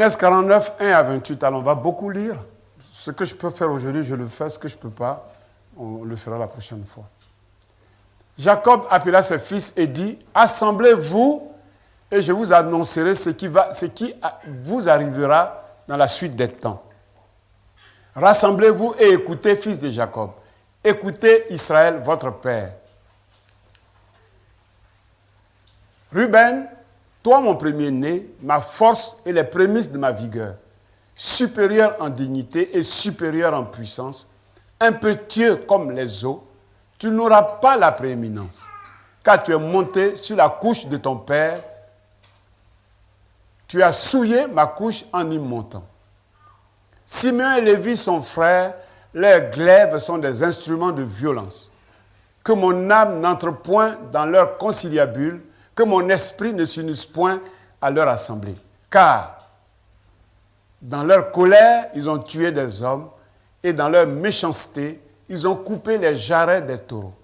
Genèse 49, 1 à 28. Alors, on va beaucoup lire. Ce que je peux faire aujourd'hui, je le fais. Ce que je ne peux pas, on le fera la prochaine fois. Jacob appela ses fils et dit, « Assemblez-vous et je vous annoncerai ce qui vous arrivera dans la suite des temps. Rassemblez-vous et écoutez, fils de Jacob. Écoutez Israël, votre père. Ruben, toi mon premier-né, ma force et les prémices de ma vigueur, supérieur en dignité et supérieur en puissance, impétueux comme les eaux, tu n'auras pas la prééminence, car tu es monté sur la couche de ton père, tu as souillé ma couche en y montant. Simeon et Lévi sont frères, leurs glaives sont des instruments de violence. Que mon âme n'entre point dans leur conciliabule, que mon esprit ne s'unisse point à leur assemblée. Car dans leur colère, ils ont tué des hommes, et dans leur méchanceté, ils ont coupé les jarrets des taureaux.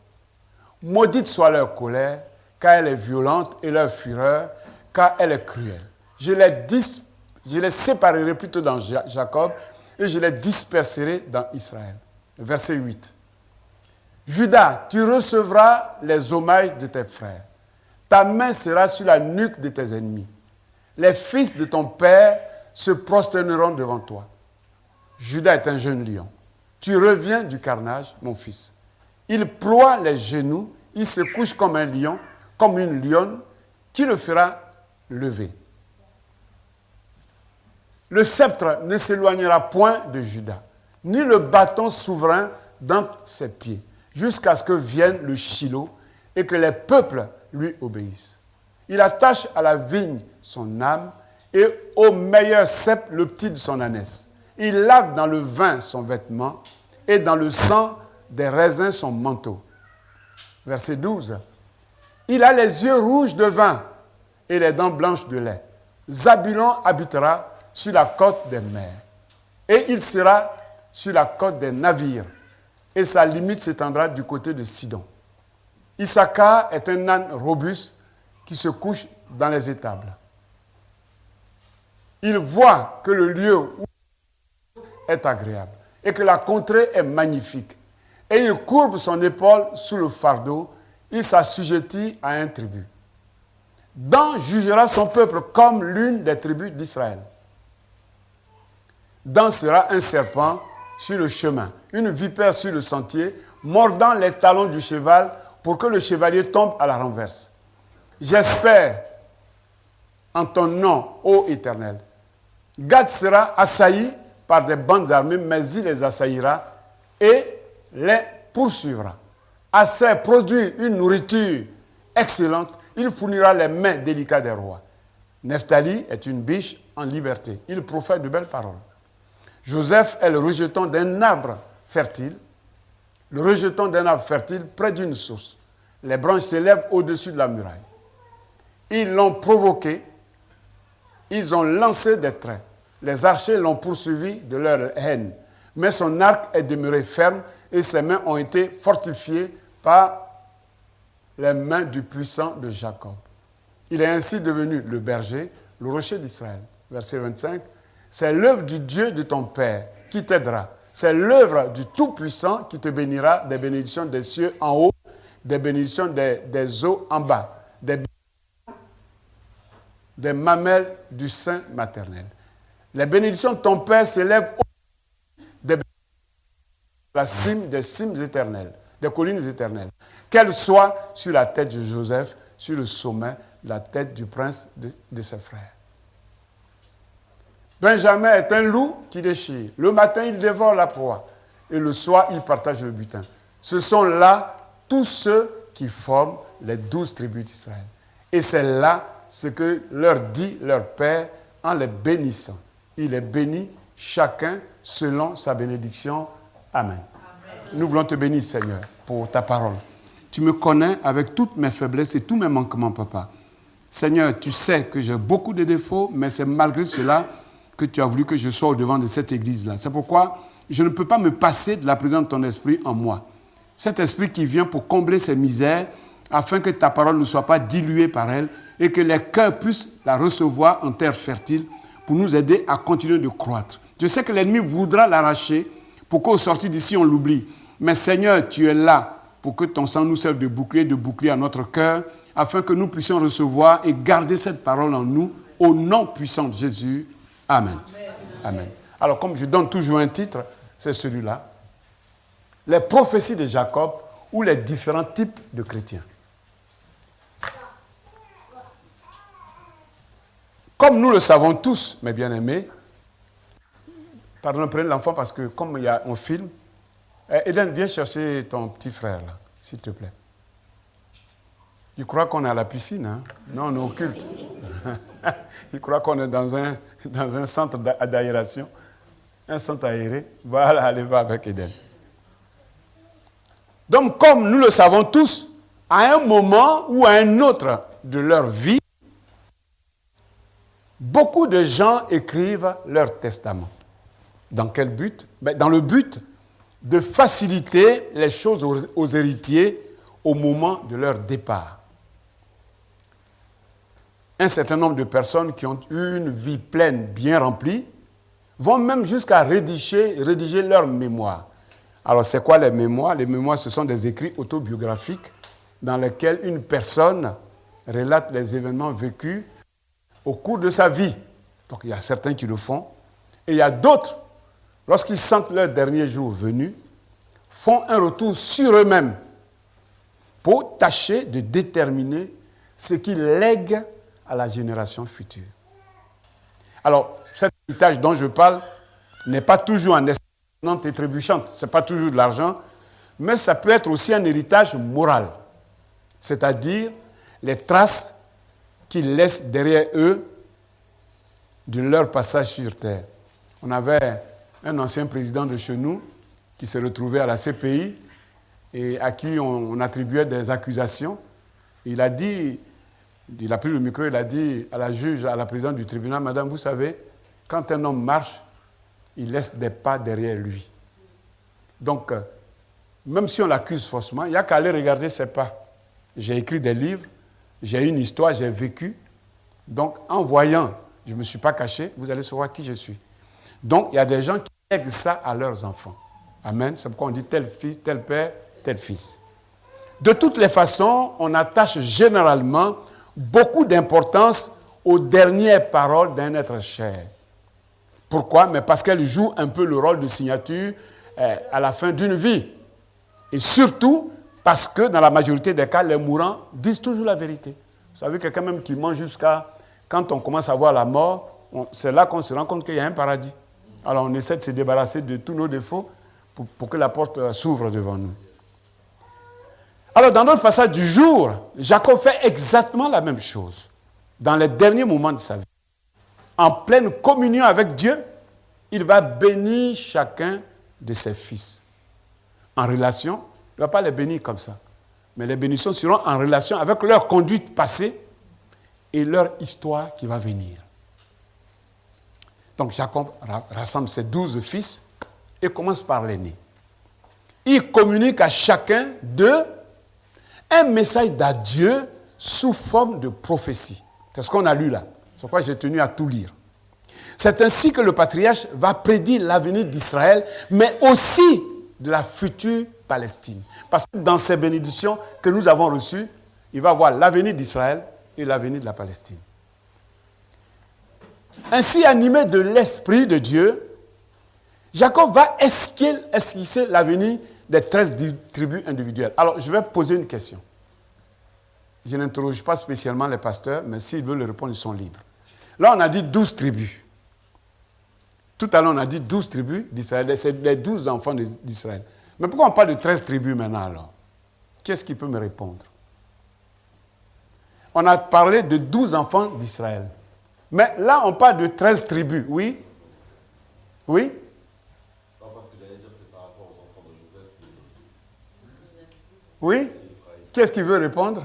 Maudite soit leur colère, car elle est violente, et leur fureur, car elle est cruelle. Je les séparerai plutôt dans Jacob, et je les disperserai dans Israël. Verset 8. Judas, tu recevras les hommages de tes frères. Ta main sera sur la nuque de tes ennemis. Les fils de ton père se prosterneront devant toi. Judas est un jeune lion. Tu reviens du carnage, mon fils. Il ploie les genoux, il se couche comme un lion, comme une lionne, qui le fera lever. Le sceptre ne s'éloignera point de Juda, ni le bâton souverain d'entre ses pieds, jusqu'à ce que vienne le Shilo et que les peuples lui obéissent. Il attache à la vigne son âme et au meilleur cep le petit de son ânesse. Il lave dans le vin son vêtement et dans le sang des raisins son manteau. Verset 12. Il a les yeux rouges de vin et les dents blanches de lait. Zabulon habitera sur la côte des mers. Et il sera sur la côte des navires. Et sa limite s'étendra du côté de Sidon. Issachar est un âne robuste qui se couche dans les étables. Il voit que le lieu où est agréable et que la contrée est magnifique. Et il courbe son épaule sous le fardeau. Il s'assujettit à un tribut. Dan jugera son peuple comme l'une des tribus d'Israël. Dan sera un serpent sur le chemin, une vipère sur le sentier, mordant les talons du cheval pour que le chevalier tombe à la renverse. J'espère en ton nom, ô Éternel. Gad sera assailli par des bandes armées, mais il les assaillira et les poursuivra. Asser produit une nourriture excellente, il fournira les mains délicates des rois. Nephtali est une biche en liberté, il profère de belles paroles. Joseph est le rejeton d'un arbre fertile, près d'une source. Les branches s'élèvent au-dessus de la muraille. Ils l'ont provoqué, ils ont lancé des traits. Les archers l'ont poursuivi de leur haine. Mais son arc est demeuré ferme et ses mains ont été fortifiées par les mains du puissant de Jacob. Il est ainsi devenu le berger, le rocher d'Israël. Verset 25. C'est l'œuvre du Dieu de ton Père qui t'aidera. C'est l'œuvre du Tout-Puissant qui te bénira des bénédictions des cieux en haut, des bénédictions des eaux en bas, des mamelles du sein maternel. Les bénédictions de ton Père s'élèvent au la cime des cimes éternelles, des collines éternelles. Qu'elles soient sur la tête de Joseph, sur le sommet de la tête du prince de ses frères. Benjamin est un loup qui déchire. Le matin, il dévore la proie. Et le soir, il partage le butin. Ce sont là tous ceux qui forment les 12 tribus d'Israël. Et c'est là ce que leur dit leur Père en les bénissant. Il est béni chacun selon sa bénédiction. Amen. Nous voulons te bénir, Seigneur, pour ta parole. Tu me connais avec toutes mes faiblesses et tous mes manquements, Papa. Seigneur, tu sais que j'ai beaucoup de défauts, mais c'est malgré cela que tu as voulu que je sois au-devant de cette église-là. C'est pourquoi je ne peux pas me passer de la présence de ton esprit en moi. Cet esprit qui vient pour combler ces misères, afin que ta parole ne soit pas diluée par elle et que les cœurs puissent la recevoir en terre fertile pour nous aider à continuer de croître. Je sais que l'ennemi voudra l'arracher pour qu'au sortir d'ici, on l'oublie. Mais Seigneur, tu es là pour que ton sang nous serve de bouclier à notre cœur, afin que nous puissions recevoir et garder cette parole en nous, au nom puissant de Jésus. Amen. Amen. Alors, comme je donne toujours un titre, c'est celui-là. Les prophéties de Jacob ou les différents types de chrétiens. Comme nous le savons tous, mes bien-aimés, pardon, prenez l'enfant parce que comme on filme, Eden, viens chercher ton petit frère, là, s'il te plaît. Il croit qu'on est à la piscine, hein? Non, on est au culte. Il croit qu'on est dans un centre d'aération, un centre aéré. Voilà, allez, va avec Eden. Donc, comme nous le savons tous, à un moment ou à un autre de leur vie, beaucoup de gens écrivent leur testament. Dans quel but? Dans le but de faciliter les choses aux héritiers au moment de leur départ. Un certain nombre de personnes qui ont eu une vie pleine, bien remplie, vont même jusqu'à rédiger leur mémoire. Alors, c'est quoi les mémoires? Les mémoires, ce sont des écrits autobiographiques dans lesquels une personne relate les événements vécus au cours de sa vie. Donc, il y a certains qui le font. Et il y a d'autres, lorsqu'ils sentent leur dernier jour venu, font un retour sur eux-mêmes pour tâcher de déterminer ce qu'ils lèguent à la génération future. Alors, cet héritage dont je parle n'est pas toujours en espérance et trébuchante. Ce n'est pas toujours de l'argent, mais ça peut être aussi un héritage moral. C'est-à-dire les traces qu'ils laissent derrière eux de leur passage sur terre. On avait un ancien président de chez nous qui s'est retrouvé à la CPI et à qui on attribuait des accusations. Il a pris le micro, il a dit à la juge, à la présidente du tribunal, « Madame, vous savez, quand un homme marche, il laisse des pas derrière lui. Donc, même si on l'accuse faussement, il n'y a qu'à aller regarder ses pas. J'ai écrit des livres, j'ai une histoire, j'ai vécu. Donc, en voyant, je ne me suis pas caché, vous allez savoir qui je suis. Donc, il y a des gens qui lèguent ça à leurs enfants. Amen. C'est pourquoi on dit tel fils, tel père, tel fils. De toutes les façons, on attache généralement beaucoup d'importance aux dernières paroles d'un être cher. Pourquoi? Mais parce qu'elles jouent un peu le rôle de signature à la fin d'une vie. Et surtout parce que dans la majorité des cas, les mourants disent toujours la vérité. Vous savez, quelqu'un même qui ment jusqu'à... Quand on commence à voir la mort, c'est là qu'on se rend compte qu'il y a un paradis. Alors on essaie de se débarrasser de tous nos défauts pour que la porte s'ouvre devant nous. Alors dans notre passage du jour, Jacob fait exactement la même chose. Dans les derniers moments de sa vie, en pleine communion avec Dieu, il va bénir chacun de ses fils. En relation, il ne va pas les bénir comme ça, mais les bénédictions seront en relation avec leur conduite passée et leur histoire qui va venir. Donc Jacob rassemble ses 12 fils et commence par l'aîné. Il communique à chacun d'eux un message d'adieu sous forme de prophétie. C'est ce qu'on a lu là. C'est pourquoi j'ai tenu à tout lire. C'est ainsi que le patriarche va prédire l'avenir d'Israël, mais aussi de la future Palestine. Parce que dans ces bénédictions que nous avons reçues, il va voir l'avenir d'Israël et l'avenir de la Palestine. Ainsi animé de l'Esprit de Dieu, Jacob va esquisser l'avenir des 13 tribus individuelles. Alors, je vais poser une question. Je n'interroge pas spécialement les pasteurs, mais s'ils veulent le répondre, ils sont libres. Là, on a dit 12 tribus. Tout à l'heure, on a dit 12 tribus d'Israël. C'est les 12 enfants d'Israël. Mais pourquoi on parle de 13 tribus maintenant alors? Qu'est-ce qui peut me répondre? On a parlé de 12 enfants d'Israël. Mais là, on parle de 13 tribus. Oui? Oui? Non, parce que j'allais dire c'est par rapport aux enfants de Joseph. Oui? Qu'est-ce qui veut répondre?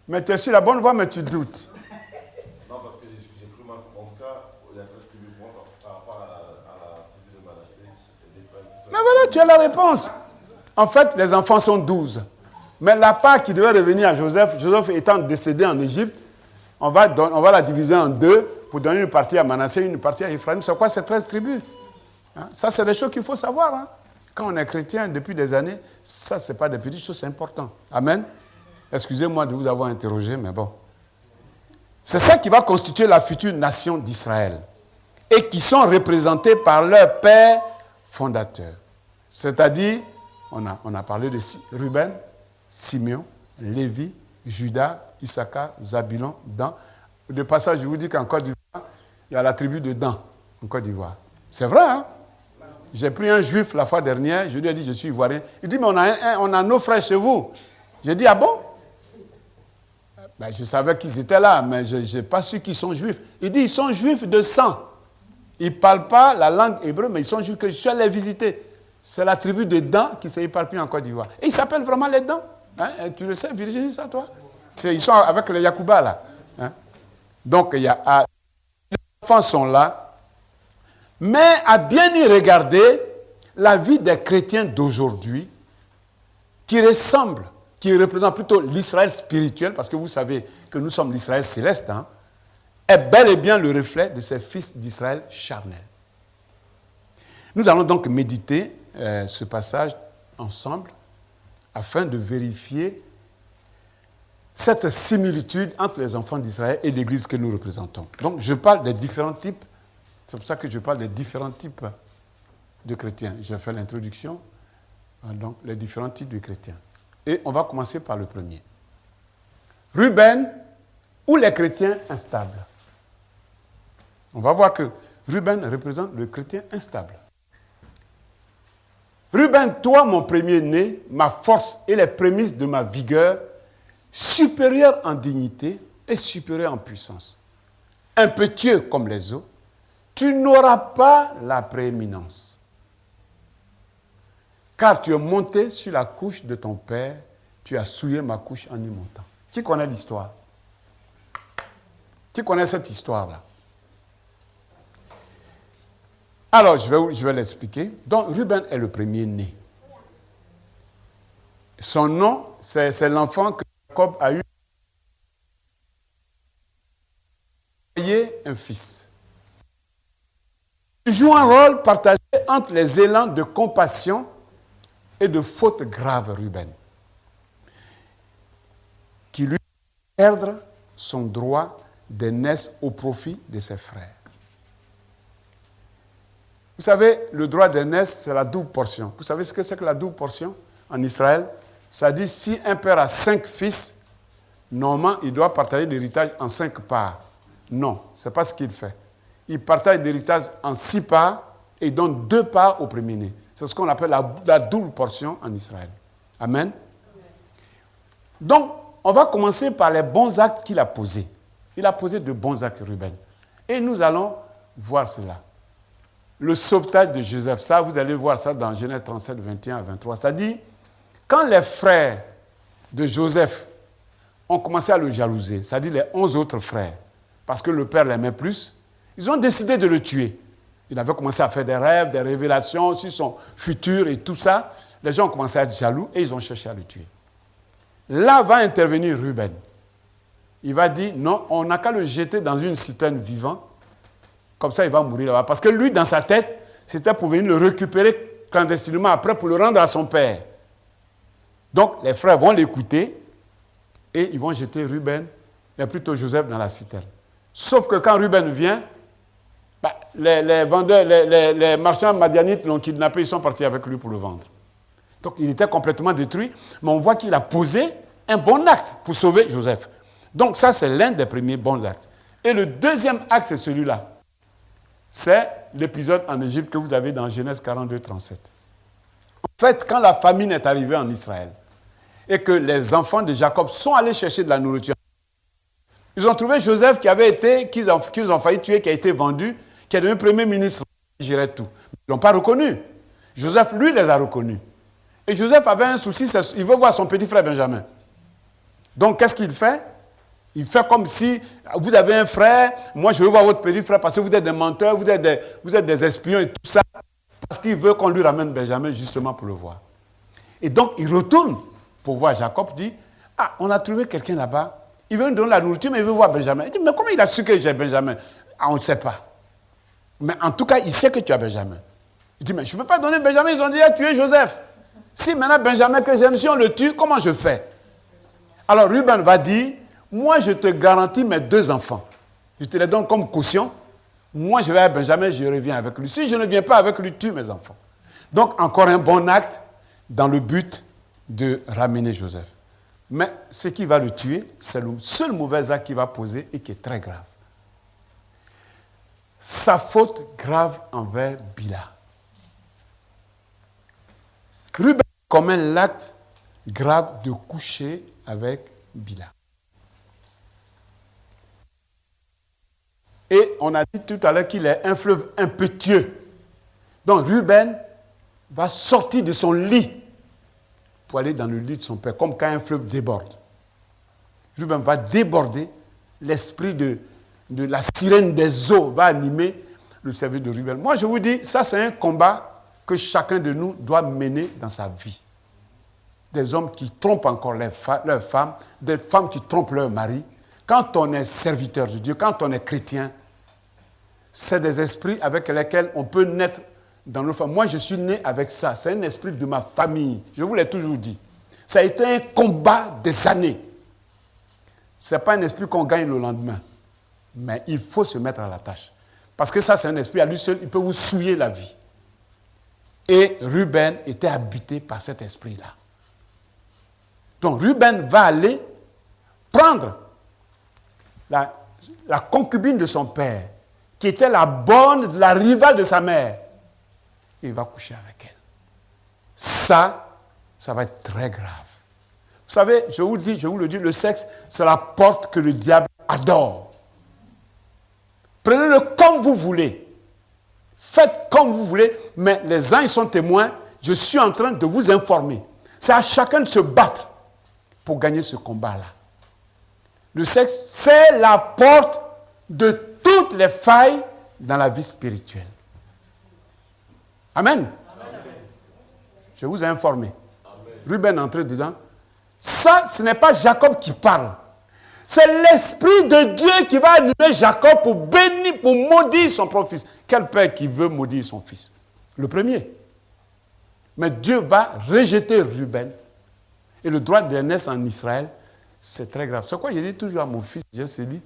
Mais tu es sur la bonne voie, mais tu doutes. Non, parce que j'ai cru mal. En tout cas, il y a 13 tribus pour moi par rapport à la tribu de Manassé. Il y a des frères qui sont... Mais voilà, tu as la réponse. En fait, les enfants sont 12. Mais la part qui devait revenir à Joseph, Joseph étant décédé en Égypte, on va la diviser en deux pour donner une partie à Manassé, une partie à Ephraim. C'est quoi ces 13 tribus? Hein? Ça, c'est des choses qu'il faut savoir. Hein? Quand on est chrétien depuis des années, ça, ce n'est pas des petites choses, c'est important. Amen. Excusez-moi de vous avoir interrogé, mais bon. C'est ça qui va constituer la future nation d'Israël. Et qui sont représentés par leur père fondateur. C'est-à-dire, on a parlé de Ruben, Simeon, Lévi, Judas, Issachar, Zabulon, Dan. De passage, je vous dis qu'en Côte d'Ivoire, il y a la tribu de Dan, en Côte d'Ivoire. C'est vrai, hein? J'ai pris un juif la fois dernière, je lui ai dit, je suis ivoirien. Il dit, mais on a nos frères chez vous. J'ai dit, ah bon? Ben, je savais qu'ils étaient là, mais je n'ai pas su qu'ils sont juifs. Il dit, ils sont juifs de sang. Ils ne parlent pas la langue hébreu, mais ils sont juifs que je suis allé les visiter. C'est la tribu de Dan qui s'est éparpillée en Côte d'Ivoire. Et ils s'appellent vraiment les Dan. Hein? Tu le sais, Virginie, ça, toi? Ils sont avec les Yacouba, là. Hein? Donc, les enfants sont là. Mais à bien y regarder, la vie des chrétiens d'aujourd'hui, qui représente plutôt l'Israël spirituel, parce que vous savez que nous sommes l'Israël céleste, hein, est bel et bien le reflet de ces fils d'Israël charnels. Nous allons donc méditer ce passage ensemble afin de vérifier cette similitude entre les enfants d'Israël et l'Église que nous représentons. Donc je parle des différents types, c'est pour ça que je parle des différents types de chrétiens. J'ai fait l'introduction, donc les différents types de chrétiens. Et on va commencer par le premier. Ruben ou les chrétiens instables. On va voir que Ruben représente le chrétien instable. Ruben, toi, mon premier-né, ma force et les prémices de ma vigueur, supérieur en dignité et supérieur en puissance. Impétueux comme les eaux, tu n'auras pas la prééminence. Car tu es monté sur la couche de ton père, tu as souillé ma couche en y montant. Qui connaît l'histoire? Qui connaît cette histoire-là? Alors, je vais l'expliquer. Donc, Ruben est le premier-né. Son nom, c'est l'enfant que Jacob a eu. Un fils. Il joue un rôle partagé entre les élans de compassion et de faute grave, Ruben, qui lui perdre son droit d'aînesse au profit de ses frères. Vous savez, le droit d'aînesse, c'est la double portion. Vous savez ce que c'est que la double portion en Israël? Ça dit, si un père a 5 fils, normalement, il doit partager l'héritage en 5 parts. Non, ce n'est pas ce qu'il fait. Il partage l'héritage en 6 parts et il donne 2 parts au premier-né. C'est ce qu'on appelle la double portion en Israël. Amen. Donc, on va commencer par les bons actes qu'il a posés. Il a posé de bons actes, Ruben. Et nous allons voir cela. Le sauvetage de Joseph, ça, vous allez voir ça dans Genèse 37, 21 à 23. Ça dit, quand les frères de Joseph ont commencé à le jalouser, ça dit les 11 autres frères, parce que le père l'aimait plus, ils ont décidé de le tuer. Il avait commencé à faire des rêves, des révélations sur son futur et tout ça. Les gens ont commencé à être jaloux et ils ont cherché à le tuer. Là va intervenir Ruben. Il va dire, non, on n'a qu'à le jeter dans une citerne vivante. Comme ça, il va mourir là-bas. Parce que lui, dans sa tête, c'était pour venir le récupérer clandestinement après pour le rendre à son père. Donc, les frères vont l'écouter et ils vont jeter Ruben, et plutôt Joseph, dans la citerne. Sauf que quand Ruben vient, les vendeurs, les marchands madianites l'ont kidnappé, ils sont partis avec lui pour le vendre. Donc, il était complètement détruit, mais on voit qu'il a posé un bon acte pour sauver Joseph. Donc, ça, c'est l'un des premiers bons actes. Et le deuxième acte, c'est celui-là. C'est l'épisode en Égypte que vous avez dans Genèse 42, 37. En fait, quand la famine est arrivée en Israël et que les enfants de Jacob sont allés chercher de la nourriture, ils ont trouvé Joseph qu'ils ont failli tuer, qui a été vendu, qui est devenu premier ministre, qui gérait tout. Ils ne l'ont pas reconnu. Joseph, lui, les a reconnus. Et Joseph avait un souci, il veut voir son petit frère Benjamin. Donc, qu'est-ce qu'il fait? Il fait comme si vous avez un frère, moi je veux voir votre petit frère parce que vous êtes des menteurs, vous êtes des espions et tout ça, parce qu'il veut qu'on lui ramène Benjamin justement pour le voir. Et donc il retourne pour voir Jacob, dit, on a trouvé quelqu'un là-bas, Il veut nous donner la nourriture, mais il veut voir Benjamin. Il dit, mais comment il a su que j'ai Benjamin? Ah, on ne sait pas. Mais en tout cas, il sait que tu as Benjamin. Il dit, mais je ne peux pas donner Benjamin. Ils ont déjà tué Joseph. Si maintenant Benjamin que j'aime, si on le tue, comment je fais? Alors Ruben va dire, moi je te garantis mes 2 enfants. Je te les donne comme caution. Moi je vais à Benjamin, je reviens avec lui. Si je ne viens pas avec lui, tue mes enfants. Donc encore un bon acte dans le but de ramener Joseph. Mais ce qui va le tuer, c'est le seul mauvais acte qu'il va poser et qui est très grave. Sa faute grave envers Bila. Ruben commet l'acte grave de coucher avec Bila. Et on a dit tout à l'heure qu'il est un fleuve impétueux. Donc Ruben va sortir de son lit pour aller dans le lit de son père, comme quand un fleuve déborde. Ruben va déborder, l'esprit de la sirène des eaux va animer le service de Ruben. Moi je vous dis, ça c'est un combat que chacun de nous doit mener dans sa vie. Des hommes qui trompent encore leurs femmes, des femmes qui trompent leur mari. Quand on est serviteur de Dieu, quand on est chrétien, c'est des esprits avec lesquels on peut naître dans nos familles. Moi, je suis né avec ça. C'est un esprit de ma famille. Je vous l'ai toujours dit. Ça a été un combat des années. Ce n'est pas un esprit qu'on gagne le lendemain. Mais il faut se mettre à la tâche. Parce que ça, c'est un esprit à lui seul. Il peut vous souiller la vie. Et Ruben était habité par cet esprit-là. Donc Ruben va aller prendre la concubine de son père, qui était la bonne, la rivale de sa mère. Et il va coucher avec elle. Ça va être très grave. Vous savez, je vous le dis, le sexe, c'est la porte que le diable adore. Prenez-le comme vous voulez. Faites comme vous voulez, mais les uns, ils sont témoins. Je suis en train de vous informer. C'est à chacun de se battre pour gagner ce combat-là. Le sexe, c'est la porte de toutes les failles dans la vie spirituelle. Amen. Amen. Je vous ai informé. Amen. Ruben est entré dedans. Ça, ce n'est pas Jacob qui parle. C'est l'Esprit de Dieu qui va animer Jacob pour bénir, pour maudire son propre fils. Quel père qui veut maudire son fils? Le premier. Mais Dieu va rejeter Ruben. Et le droit d'aînesse en Israël, c'est très grave. C'est quoi je dis toujours à mon fils, je te dis,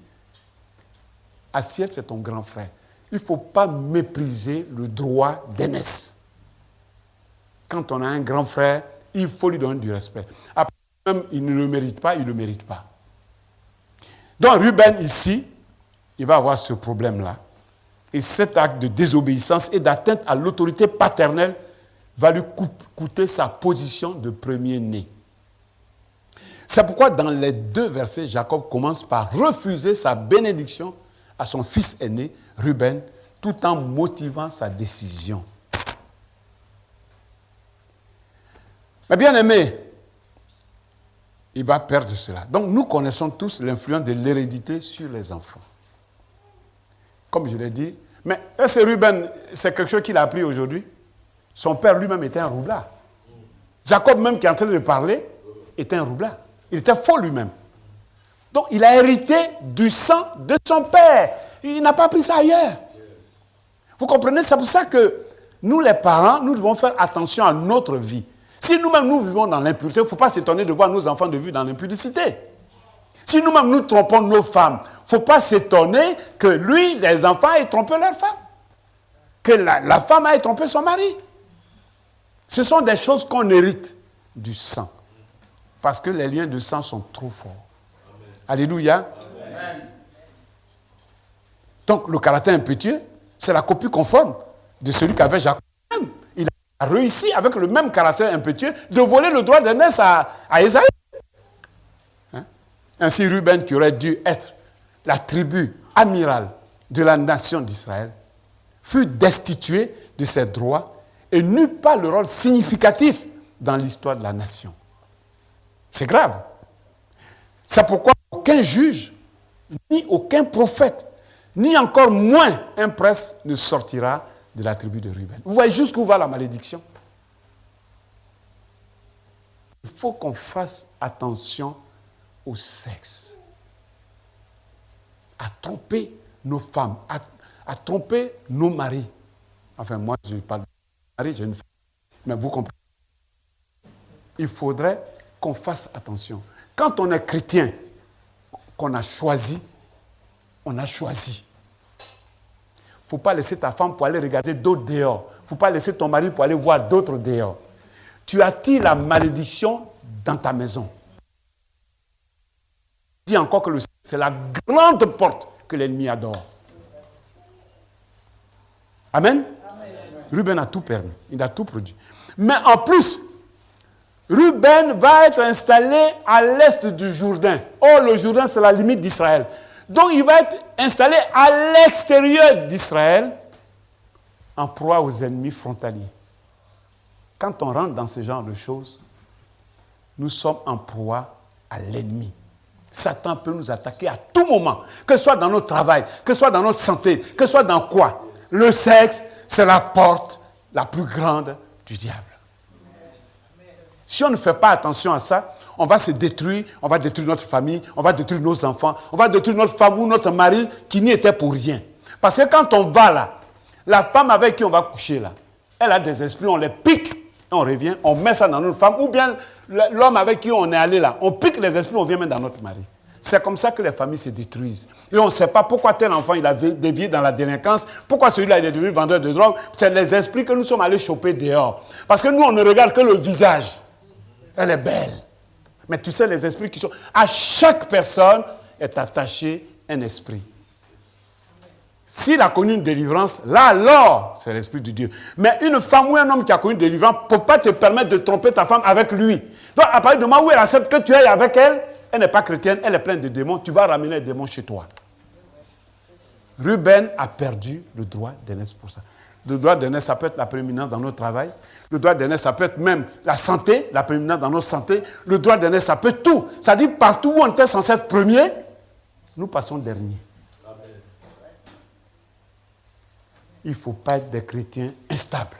Assiette, c'est ton grand frère. Il ne faut pas mépriser le droit d'aînesse. Quand on a un grand frère, il faut lui donner du respect. Après, même il ne le mérite pas, il ne le mérite pas. Donc Ruben ici, il va avoir ce problème-là. Et cet acte de désobéissance et d'atteinte à l'autorité paternelle va lui coûter sa position de premier-né. C'est pourquoi dans les 2 versets, Jacob commence par refuser sa bénédiction à son fils aîné, Ruben, tout en motivant sa décision. Mais bien aimé, il va perdre cela. Donc nous connaissons tous l'influence de l'hérédité sur les enfants. Comme je l'ai dit, mais est-ce que Ruben, c'est quelque chose qu'il a appris aujourd'hui? Son père lui-même était un roublard. Jacob même qui est en train de parler était un roublard. Il était faux lui-même. Donc il a hérité du sang de son père. Il n'a pas pris ça ailleurs. Vous comprenez? C'est pour ça que nous les parents, nous devons faire attention à notre vie. Si nous-mêmes nous vivons dans l'impureté, il ne faut pas s'étonner de voir nos enfants de vivre dans l'impudicité. Si nous-mêmes nous trompons nos femmes, il ne faut pas s'étonner que lui, les enfants aient trompé leur femme. Que la femme ait trompé son mari. Ce sont des choses qu'on hérite du sang. Parce que les liens de sang sont trop forts. Amen. Alléluia. Amen. Donc le caractère impétueux, c'est la copie conforme de celui qu'avait Jacob. Il a réussi avec le même caractère impétueux de voler le droit d'aînesse à Ésaïe. Hein? Ainsi Ruben, qui aurait dû être la tribu amirale de la nation d'Israël, fut destitué de ses droits et n'eut pas le rôle significatif dans l'histoire de la nation. C'est grave. C'est pourquoi aucun juge, ni aucun prophète, ni encore moins un prince ne sortira de la tribu de Ruben. Vous voyez jusqu'où va la malédiction? Il faut qu'on fasse attention au sexe. à tromper nos femmes, à tromper nos maris. Enfin, moi, je parle de mari, j'ai une femme. Mais vous comprenez. Il faudrait qu'on fasse attention. Quand on est chrétien, qu'on a choisi, on a choisi. Il ne faut pas laisser ta femme pour aller regarder d'autres dehors. Il ne faut pas laisser ton mari pour aller voir d'autres dehors. Tu attires la malédiction dans ta maison. Je dis encore que c'est la grande porte que l'ennemi adore. Amen. Ruben a tout permis, il a tout produit. Mais en plus, Ruben va être installé à l'est du Jourdain. Or, le Jourdain, c'est la limite d'Israël. Donc, il va être installé à l'extérieur d'Israël, en proie aux ennemis frontaliers. Quand on rentre dans ce genre de choses, nous sommes en proie à l'ennemi. Satan peut nous attaquer à tout moment, que ce soit dans notre travail, que ce soit dans notre santé, que ce soit dans quoi. Le sexe, c'est la porte la plus grande du diable. Si on ne fait pas attention à ça, on va se détruire, on va détruire notre famille, on va détruire nos enfants, on va détruire notre femme ou notre mari qui n'y était pour rien. Parce que quand on va là, la femme avec qui on va coucher là, elle a des esprits, on les pique, et on revient, on met ça dans notre femme, ou bien l'homme avec qui on est allé là, on pique les esprits, on vient mettre dans notre mari. C'est comme ça que les familles se détruisent. Et on ne sait pas pourquoi tel enfant il a dévié dans la délinquance, pourquoi celui-là il est devenu vendeur de drogue. C'est les esprits que nous sommes allés choper dehors. Parce que nous, on ne regarde que le visage. Elle est belle. Mais tu sais, les esprits qui sont... À chaque personne est attaché un esprit. S'il a connu une délivrance, là alors, c'est l'esprit de Dieu. Mais une femme ou un homme qui a connu une délivrance ne peut pas te permettre de tromper ta femme avec lui. Donc, à partir du moment où elle accepte que tu ailles avec elle, elle n'est pas chrétienne, elle est pleine de démons, tu vas ramener les démons chez toi. Ruben a perdu le droit d'aînesse pour ça. Le droit d'aînesse, ça peut être la prééminence dans notre travail. Le droit d'aînesse, ça peut être même la santé, la prééminence dans notre santé. Le droit d'aînesse, ça peut être tout. Ça dit partout où on était censé être premier, nous passons dernier. Il ne faut pas être des chrétiens instables.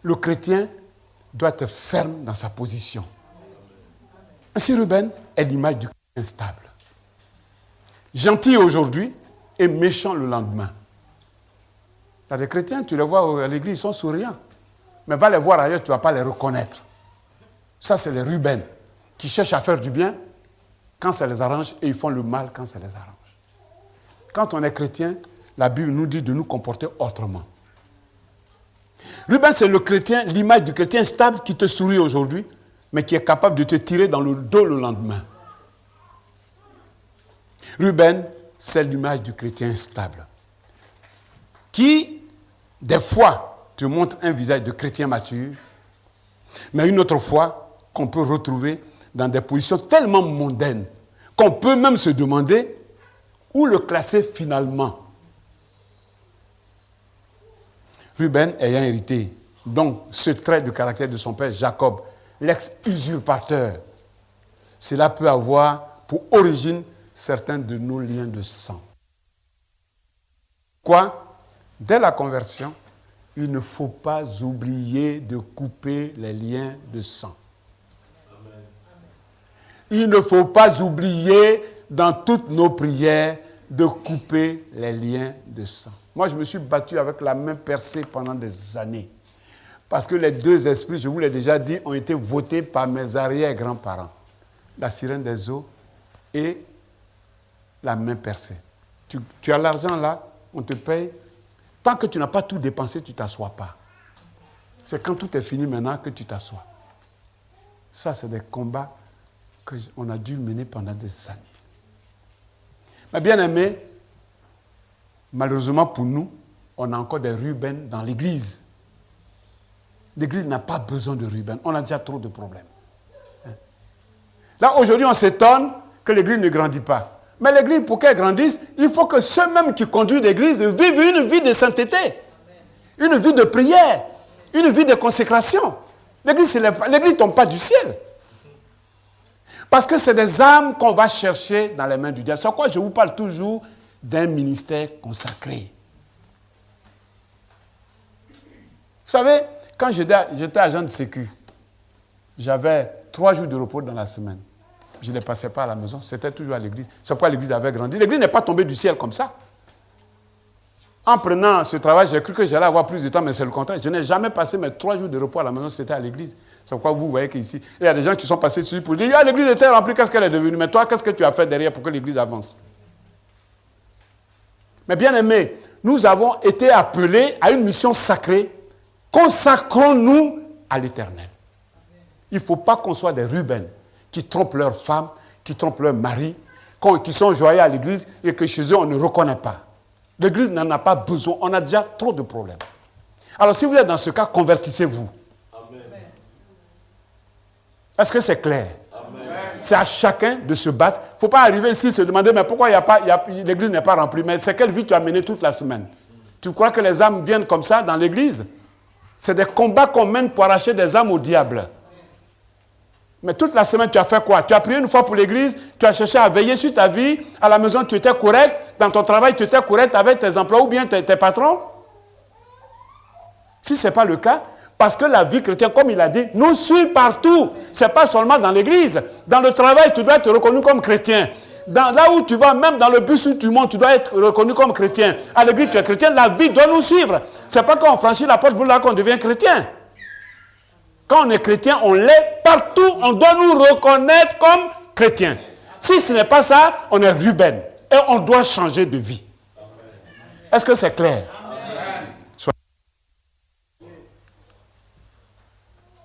Le chrétien doit être ferme dans sa position. Ainsi, Ruben est l'image du chrétien stable. Gentil aujourd'hui et méchant le lendemain. Les chrétiens, tu les vois à l'église, ils sont souriants. Mais va les voir ailleurs, tu ne vas pas les reconnaître. Ça, c'est les Ruben qui cherchent à faire du bien quand ça les arrange et ils font le mal quand ça les arrange. Quand on est chrétien, la Bible nous dit de nous comporter autrement. Ruben, c'est le chrétien, l'image du chrétien stable qui te sourit aujourd'hui, mais qui est capable de te tirer dans le dos le lendemain. Ruben, c'est l'image du chrétien stable, qui, des fois, te montre un visage de chrétien mature, mais une autre fois, qu'on peut retrouver dans des positions tellement mondaines, qu'on peut même se demander où le classer finalement. Ruben ayant hérité donc ce trait de caractère de son père Jacob, l'ex-usurpateur, cela peut avoir pour origine certains de nos liens de sang. Quoi? Dès la conversion, il ne faut pas oublier de couper les liens de sang. Amen. Il ne faut pas oublier dans toutes nos prières de couper les liens de sang. Moi, je me suis battu avec la main percée pendant des années. Parce que les deux esprits, je vous l'ai déjà dit, ont été votés par mes arrière-grands-parents. La sirène des eaux et la main percée. Tu as l'argent là, on te paye. Tant que tu n'as pas tout dépensé, tu ne t'assois pas. C'est quand tout est fini maintenant que tu t'assois. Ça, c'est des combats qu'on a dû mener pendant des années. Mais bien aimé, malheureusement pour nous, on a encore des Ruben dans l'église. L'église n'a pas besoin de Ruben. On a déjà trop de problèmes. Là, aujourd'hui, on s'étonne que l'église ne grandit pas. Mais l'église, pour qu'elle grandisse, il faut que ceux-mêmes qui conduisent l'église vivent une vie de sainteté, une vie de prière, une vie de consécration. L'église ne tombe pas du ciel. Parce que c'est des âmes qu'on va chercher dans les mains du diable. C'est pourquoi je vous parle toujours d'un ministère consacré. Vous savez, quand j'étais agent de sécu, j'avais 3 jours de repos dans la semaine. Je ne passais pas à la maison, c'était toujours à l'église. C'est pourquoi l'église avait grandi. L'église n'est pas tombée du ciel comme ça. En prenant ce travail, j'ai cru que j'allais avoir plus de temps, mais c'est le contraire. Je n'ai jamais passé mes 3 jours de repos à la maison, c'était à l'église. C'est pourquoi vous voyez qu'ici, il y a des gens qui sont passés dessus pour dire, l'église était remplie, qu'est-ce qu'elle est devenue? Mais toi, qu'est-ce que tu as fait derrière pour que l'église avance? Mais bien aimés, nous avons été appelés à une mission sacrée. Consacrons-nous à l'Éternel. Il ne faut pas qu'on soit des Ruben qui trompent leurs femmes, qui trompent leurs maris, qui sont joyeux à l'église et que chez eux on ne reconnaît pas. L'église n'en a pas besoin, on a déjà trop de problèmes. Alors si vous êtes dans ce cas, convertissez-vous. Amen. Est-ce que c'est clair? Amen. C'est à chacun de se battre. Il ne faut pas arriver ici et se demander, mais pourquoi l'église n'est pas remplie? Mais c'est quelle vie tu as menée toute la semaine? Tu crois que les âmes viennent comme ça dans l'église? C'est des combats qu'on mène pour arracher des âmes au diable. Mais toute la semaine, tu as fait quoi? Tu as prié une fois pour l'église, tu as cherché à veiller sur ta vie, à la maison, tu étais correct, dans ton travail, tu étais correct avec tes emplois ou bien tes patrons? Si ce n'est pas le cas, parce que la vie chrétienne, comme il a dit, nous suit partout. Ce n'est pas seulement dans l'église. Dans le travail, tu dois être reconnu comme chrétien. Là où tu vas, même dans le bus où tu montes, tu dois être reconnu comme chrétien. À l'église, tu es chrétien, la vie doit nous suivre. Ce n'est pas quand on franchit la porte là qu'on devient chrétien. Quand on est chrétien, on l'est partout. On doit nous reconnaître comme chrétien. Si ce n'est pas ça, on est Ruben. Et on doit changer de vie. Est-ce que c'est clair?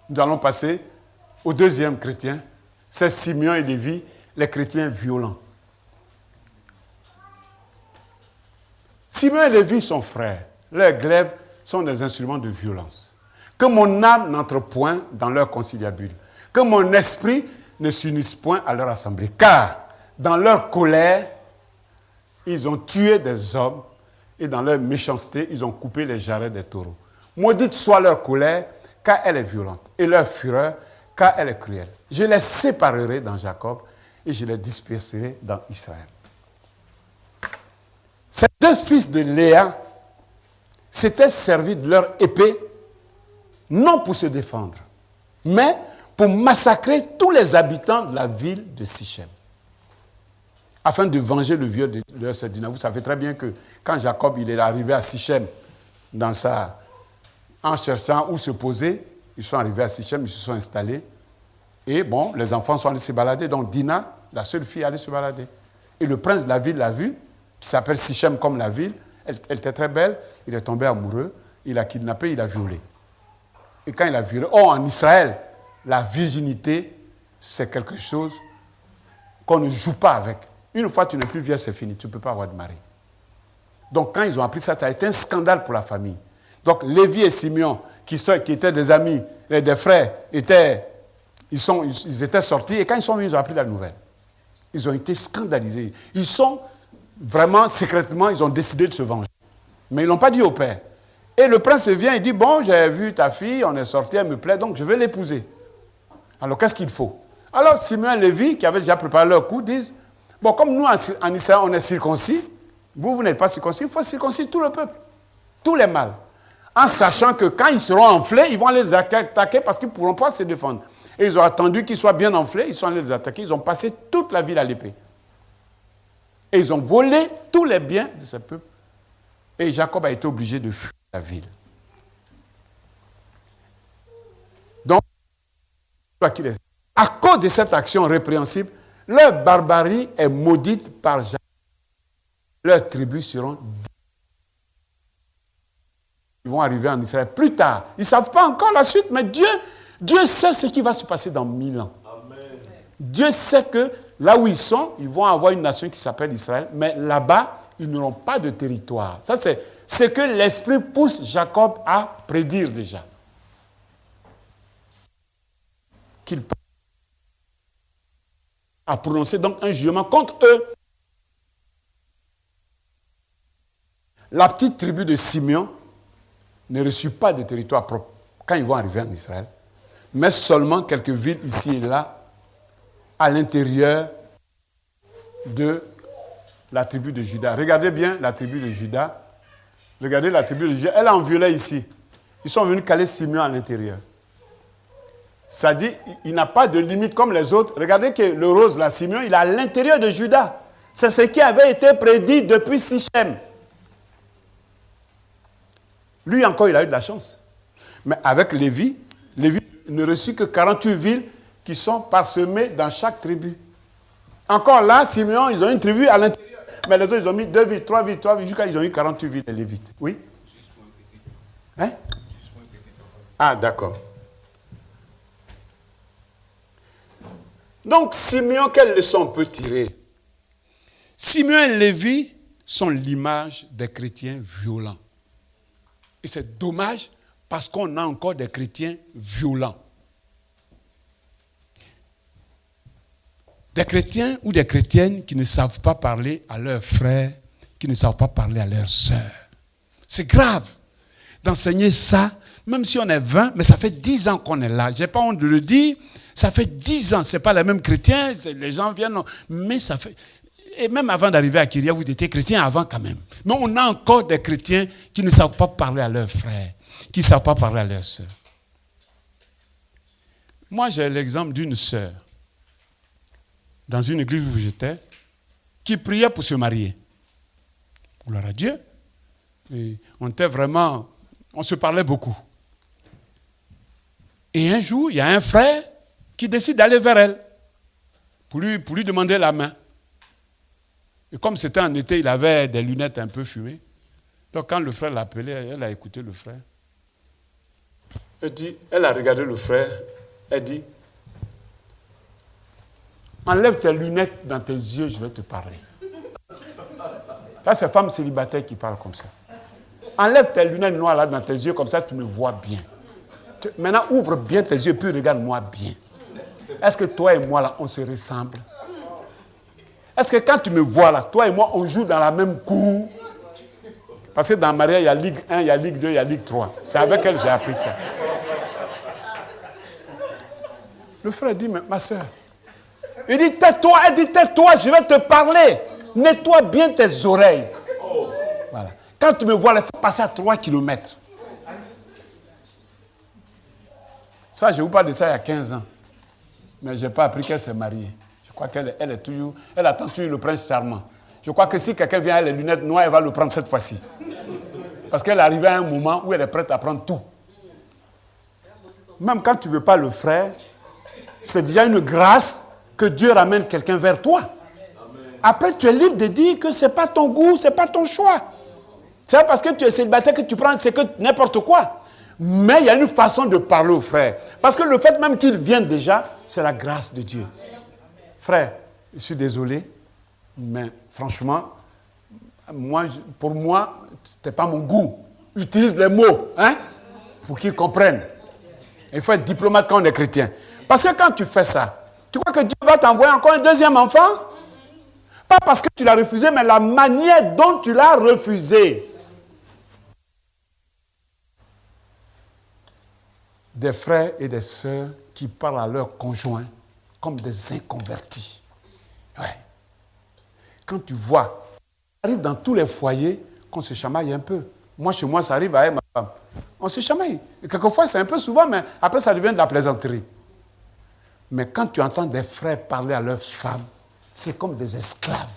Nous allons passer au deuxième chrétien. C'est Simeon et Lévi, les chrétiens violents. Simeon et Lévi sont frères. Leurs glaives sont des instruments de violence. Que mon âme n'entre point dans leur conciliabule. Que mon esprit ne s'unisse point à leur assemblée. Car dans leur colère, ils ont tué des hommes et dans leur méchanceté, ils ont coupé les jarrets des taureaux. Maudite soit leur colère, car elle est violente, et leur fureur, car elle est cruelle. Je les séparerai dans Jacob et je les disperserai dans Israël. Ces 2 fils de Léa s'étaient servis de leur épée, non pour se défendre, mais pour massacrer tous les habitants de la ville de Sichem, afin de venger le viol de leur sœur Dina. Vous savez très bien que quand Jacob il est arrivé à Sichem, en cherchant où se poser, ils sont arrivés à Sichem, ils se sont installés, et bon, les enfants sont allés se balader, donc Dina, la seule fille, allait se balader. Et le prince de la ville l'a vue, qui s'appelle Sichem comme la ville, elle était très belle, il est tombé amoureux, il a kidnappé, il a violé. Et quand il a violé, en Israël, la virginité, c'est quelque chose qu'on ne joue pas avec. Une fois tu n'es plus vierge, c'est fini, tu ne peux pas avoir de mari. Donc quand ils ont appris ça, ça a été un scandale pour la famille. Donc Lévi et Simeon, qui étaient des amis, des frères, ils étaient sortis, et quand ils sont venus, ils ont appris la nouvelle. Ils ont été scandalisés. Ils sont vraiment, secrètement, ils ont décidé de se venger. Mais ils ne l'ont pas dit au père. Et le prince vient et dit, bon, j'ai vu ta fille, on est sorti, elle me plaît, donc je vais l'épouser. Alors, qu'est-ce qu'il faut? Alors, Simeon et Lévi, qui avaient déjà préparé leur coup, disent, bon, comme nous, en Israël, on est circoncis, vous n'êtes pas circoncis, il faut circoncire tout le peuple, tous les mâles. En sachant que quand ils seront enflés, ils vont les attaquer parce qu'ils ne pourront pas se défendre. Et ils ont attendu qu'ils soient bien enflés, ils sont allés les attaquer, ils ont passé toute la ville à l'épée. Et ils ont volé tous les biens de ce peuple. Et Jacob a été obligé de fuir la ville. Donc, à cause de cette action répréhensible, leur barbarie est maudite par Jacob. Leurs tribus seront... Ils vont arriver en Israël plus tard. Ils ne savent pas encore la suite, mais Dieu sait ce qui va se passer dans 1000 ans. Amen. Dieu sait que là où ils sont, ils vont avoir une nation qui s'appelle Israël, mais là-bas, ils n'auront pas de territoire. Ça, c'est ce que l'Esprit pousse Jacob à prédire déjà. Qu'il a prononcé donc un jugement contre eux. La petite tribu de Simeon ne reçut pas de territoire propre quand ils vont arriver en Israël, mais seulement quelques villes ici et là, à l'intérieur de la tribu de Juda. Regardez bien la tribu de Juda. Regardez la tribu de Juda. Elle en violet ici. Ils sont venus caler Simeon à l'intérieur. Ça dit, il n'a pas de limite comme les autres. Regardez que le rose, là, Simeon, il est à l'intérieur de Juda. C'est ce qui avait été prédit depuis Sichem. Lui encore, il a eu de la chance. Mais avec Lévi ne reçut que 48 villes qui sont parsemées dans chaque tribu. Encore là, Simeon, ils ont une tribu à l'intérieur. Mais les autres, ils ont mis 2 villes, 3 villes, jusqu'à ils ont eu 48 villes, les Lévites. Oui? Hein? Ah, d'accord. Donc, Simeon, quelle leçon on peut tirer? Simeon et Lévi sont l'image des chrétiens violents. Et c'est dommage parce qu'on a encore des chrétiens violents. Des chrétiens ou des chrétiennes qui ne savent pas parler à leurs frères, qui ne savent pas parler à leurs sœurs. C'est grave d'enseigner ça, même si on est 20, mais ça fait 10 ans qu'on est là. Je n'ai pas honte de le dire, ça fait 10 ans, ce n'est pas les mêmes chrétiens, les gens viennent, mais ça fait... Et même avant d'arriver à Kyria, vous étiez chrétiens avant quand même. Mais on a encore des chrétiens qui ne savent pas parler à leurs frères, qui ne savent pas parler à leurs sœurs. Moi, j'ai l'exemple d'une sœur, dans une église où j'étais, qui priait pour se marier. Gloire à Dieu. Et on se parlait beaucoup. Et un jour, il y a un frère qui décide d'aller vers elle pour lui demander la main. Et comme c'était en été, il avait des lunettes un peu fumées. Donc quand le frère l'appelait, elle a écouté le frère. Elle a regardé le frère, elle dit, enlève tes lunettes dans tes yeux, je vais te parler. Ça, c'est femme célibataire qui parle comme ça. Enlève tes lunettes noires là dans tes yeux, comme ça tu me vois bien. Maintenant, ouvre bien tes yeux, puis regarde-moi bien. Est-ce que toi et moi, là, on se ressemble? Est-ce que quand tu me vois là, toi et moi, on joue dans la même cour? Parce que dans Maria, il y a Ligue 1, il y a Ligue 2, il y a Ligue 3. C'est avec elle que j'ai appris ça. Le frère dit, mais ma soeur, il dit, tais-toi, elle dit, tais-toi, je vais te parler. Nettoie bien tes oreilles. Voilà. Quand tu me vois, il faut passer à 3 kilomètres. Ça, je vous parle de ça il y a 15 ans. Mais je n'ai pas appris qu'elle s'est mariée. Je crois qu'elle attend toujours le prince charmant. Je crois que si quelqu'un vient avec les lunettes noires, elle va le prendre cette fois-ci. Parce qu'elle est arrivée à un moment où elle est prête à prendre tout. Même quand tu ne veux pas le frère, c'est déjà une grâce que Dieu ramène quelqu'un vers toi. Après, tu es libre de dire que ce n'est pas ton goût, ce n'est pas ton choix. C'est parce que tu es célibataire que tu prends, c'est que n'importe quoi. Mais il y a une façon de parler au frère. Parce que le fait même qu'il vienne déjà, c'est la grâce de Dieu. Frère, je suis désolé, mais franchement, pour moi, ce n'était pas mon goût. Utilise les mots, pour qu'ils comprennent. Il faut être diplomate quand on est chrétien. Parce que quand tu fais ça, tu crois que Dieu va t'envoyer encore un deuxième enfant? Pas parce que tu l'as refusé, mais la manière dont tu l'as refusé. Des frères et des sœurs qui parlent à leurs conjoints comme des inconvertis. Ouais. Quand tu vois, ça arrive dans tous les foyers qu'on se chamaille un peu. Moi, chez moi, ça arrive avec ma femme. On se chamaille. Et quelquefois, c'est un peu souvent, mais après, ça devient de la plaisanterie. Mais quand tu entends des frères parler à leurs femmes, c'est comme des esclaves.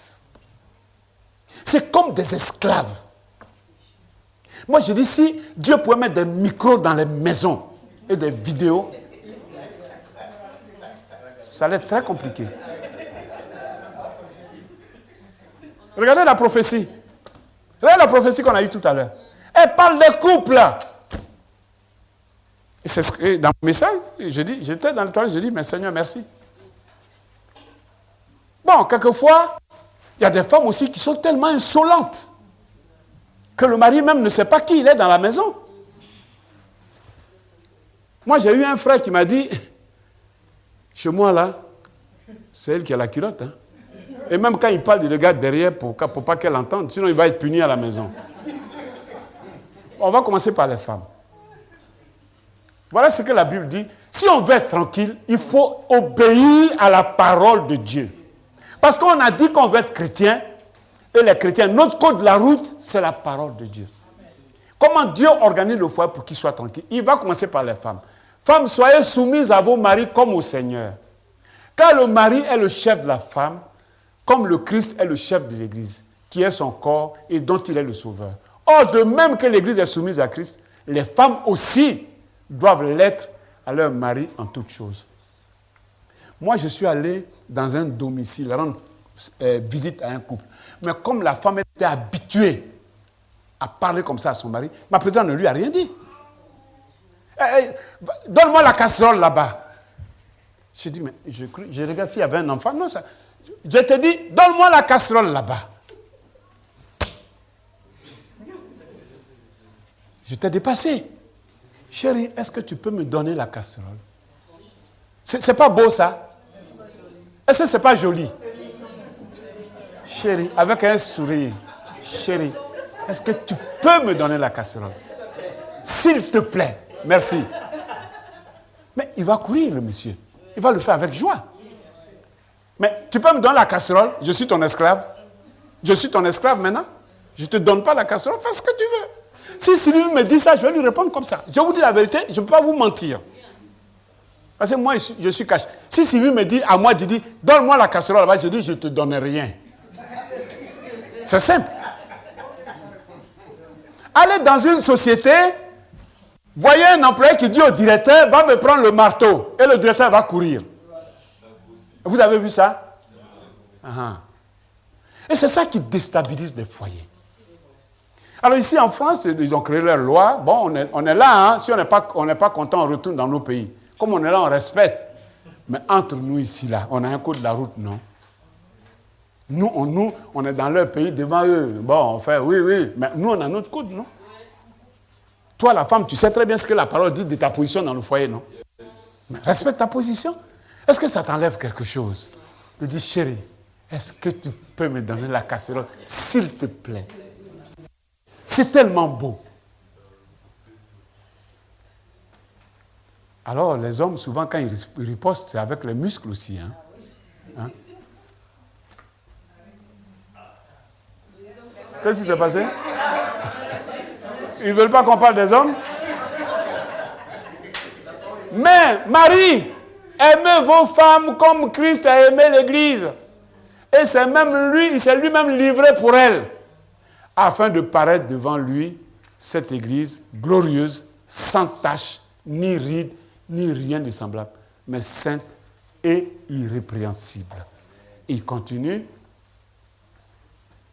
C'est comme des esclaves. Moi, je dis, si Dieu pouvait mettre des micros dans les maisons et des vidéos, ça allait être très compliqué. Regardez la prophétie. Regardez la prophétie qu'on a eue tout à l'heure. Elle parle des couples. Et c'est ce que, dans le message, j'étais dans le toilette, j'ai dit, mais Seigneur, merci. Bon, quelquefois, il y a des femmes aussi qui sont tellement insolentes que le mari même ne sait pas qui il est dans la maison. Moi, j'ai eu un frère qui m'a dit, chez moi là, c'est elle qui a la culotte. Et même quand il parle, il regarde derrière pour pas qu'elle entende, sinon il va être puni à la maison. On va commencer par les femmes. Voilà ce que la Bible dit. Si on veut être tranquille, il faut obéir à la parole de Dieu. Parce qu'on a dit qu'on veut être chrétien, et les chrétiens, notre code de la route, c'est la parole de Dieu. Comment Dieu organise le foyer pour qu'il soit tranquille? Il va commencer par les femmes. Femmes, soyez soumises à vos maris comme au Seigneur. Car le mari est le chef de la femme, comme le Christ est le chef de l'Église, qui est son corps et dont il est le sauveur. Or, de même que l'Église est soumise à Christ, les femmes aussi doivent l'être à leur mari en toutes choses. Moi, je suis allé dans un domicile rendre visite à un couple. Mais comme la femme était habituée à parler comme ça à son mari, ma présidente ne lui a rien dit. Donne-moi la casserole là-bas. J'ai dit, mais je regarde s'il y avait un enfant. Non, ça, je te dis, donne-moi la casserole là-bas. Je t'ai dépassé. Chérie, est-ce que tu peux me donner la casserole? C'est pas beau ça? Est-ce que c'est pas joli? Chérie, avec un sourire. Chérie, est-ce que tu peux me donner la casserole? S'il te plaît. Merci. Mais il va courir, le monsieur. Il va le faire avec joie. Mais tu peux me donner la casserole? Je suis ton esclave. Je suis ton esclave maintenant. Je ne te donne pas la casserole. Fais ce que tu veux. Si Sylvie me dit ça, je vais lui répondre comme ça. Je vous dis la vérité, je ne peux pas vous mentir. Parce que moi, je suis caché. Si Sylvie me dit à moi, Didi, donne-moi la casserole là-bas, je dis, je ne te donne rien. C'est simple. Allez dans une société, voyez un employé qui dit au directeur, va me prendre le marteau. Et le directeur va courir. Vous avez vu ça? Et c'est ça qui déstabilise les foyers. Alors ici en France, ils ont créé leur loi. Bon, on est là, hein. Si on n'est pas content, on retourne dans nos pays. Comme on est là, on respecte. Mais entre nous ici, là, on a un code de la route, non? Nous, on est dans leur pays devant eux. Bon, on fait oui. Mais nous, on a notre code, non? Toi, la femme, tu sais très bien ce que la parole dit de ta position dans le foyer, non? Mais respecte ta position. Est-ce que ça t'enlève quelque chose? Je dis, chérie, est-ce que tu peux me donner la casserole, s'il te plaît? C'est tellement beau. Alors, les hommes, souvent, quand ils ripostent, c'est avec les muscles aussi. Hein? Qu'est-ce qui s'est passé? Ils ne veulent pas qu'on parle des hommes? Mais, Marie, aimez vos femmes comme Christ a aimé l'Église. Et c'est même lui, il s'est lui-même livré pour elle, afin de paraître devant lui, cette Église glorieuse, sans tache, ni ride, ni rien de semblable, mais sainte et irrépréhensible. Il continue.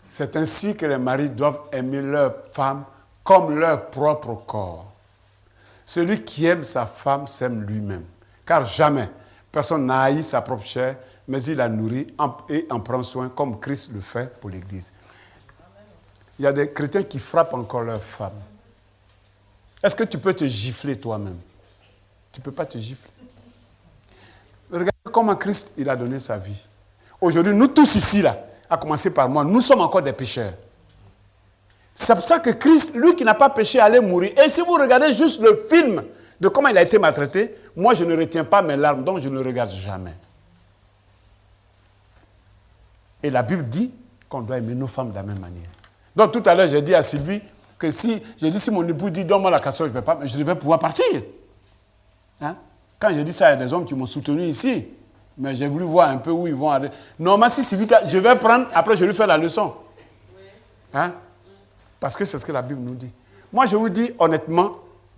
C'est ainsi que les maris doivent aimer leurs femmes comme leur propre corps. Celui qui aime sa femme s'aime lui-même, car jamais personne n'a haï sa propre chair, mais il la nourrit et en prend soin comme Christ le fait pour l'Église. Il y a des chrétiens qui frappent encore leurs femmes. Est-ce que tu peux te gifler toi-même? Tu ne peux pas te gifler. Regardez comment Christ il a donné sa vie. Aujourd'hui, nous tous ici, là, à commencer par moi, nous sommes encore des pécheurs. C'est pour ça que Christ, lui qui n'a pas péché, allait mourir. Et si vous regardez juste le film de comment il a été maltraité, moi je ne retiens pas mes larmes, donc je ne regarde jamais. Et la Bible dit qu'on doit aimer nos femmes de la même manière. Donc tout à l'heure, j'ai dit à Sylvie que si mon époux dit donne-moi la casserole, je devais pouvoir partir. Hein? Quand j'ai dit ça, il y a des hommes qui m'ont soutenu ici. Mais j'ai voulu voir un peu où ils vont aller. Normalement, si Sylvie, je vais prendre, après je lui fais la leçon. Hein? Parce que c'est ce que la Bible nous dit. Moi, je vous dis honnêtement,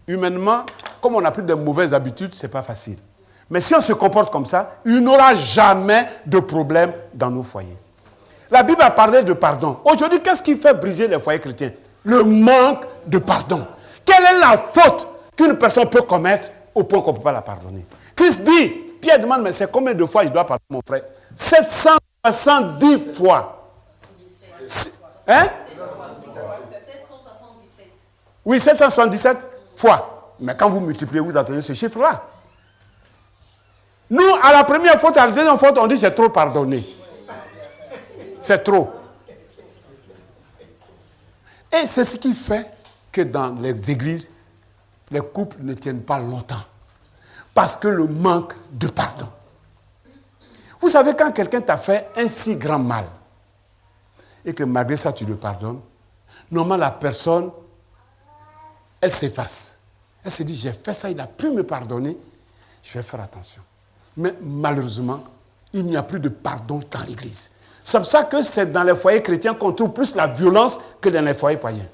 humainement, comme on a pris de mauvaises habitudes, ce n'est pas facile. Mais si on se comporte comme ça, il n'y aura jamais de problème dans nos foyers. La Bible a parlé de pardon. Aujourd'hui, qu'est-ce qui fait briser les foyers chrétiens? Le manque de pardon. Quelle est la faute qu'une personne peut commettre au point qu'on ne peut pas la pardonner? Christ dit, Pierre demande, mais c'est combien de fois je dois pardonner mon frère? 770 fois. Hein? 777. Oui, 777 fois. Mais quand vous multipliez, vous atteignez ce chiffre-là. Nous, à la première faute, à la deuxième faute, on dit j'ai trop pardonné. C'est trop. Et c'est ce qui fait que dans les églises, les couples ne tiennent pas longtemps. Parce que le manque de pardon. Vous savez, quand quelqu'un t'a fait un si grand mal, et que malgré ça tu le pardonnes, normalement la personne, elle s'efface. Elle s'est dit, j'ai fait ça, il a pu me pardonner, je vais faire attention. Mais malheureusement, il n'y a plus de pardon dans l'Église. C'est pour ça que c'est dans les foyers chrétiens qu'on trouve plus la violence que dans les foyers païens.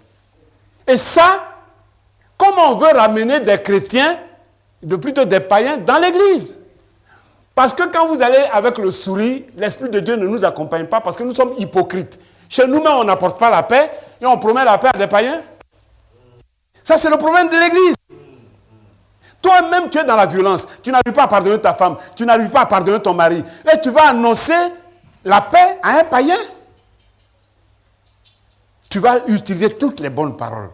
Et ça, comment on veut ramener des chrétiens, plutôt des païens, dans l'Église? Parce que quand vous allez avec le sourire, l'Esprit de Dieu ne nous accompagne pas parce que nous sommes hypocrites. Chez nous-mêmes, on n'apporte pas la paix et on promet la paix à des païens. Ça, c'est le problème de l'Église. Toi-même, tu es dans la violence. Tu n'arrives pas à pardonner ta femme. Tu n'arrives pas à pardonner ton mari. Et tu vas annoncer la paix à un païen. Tu vas utiliser toutes les bonnes paroles.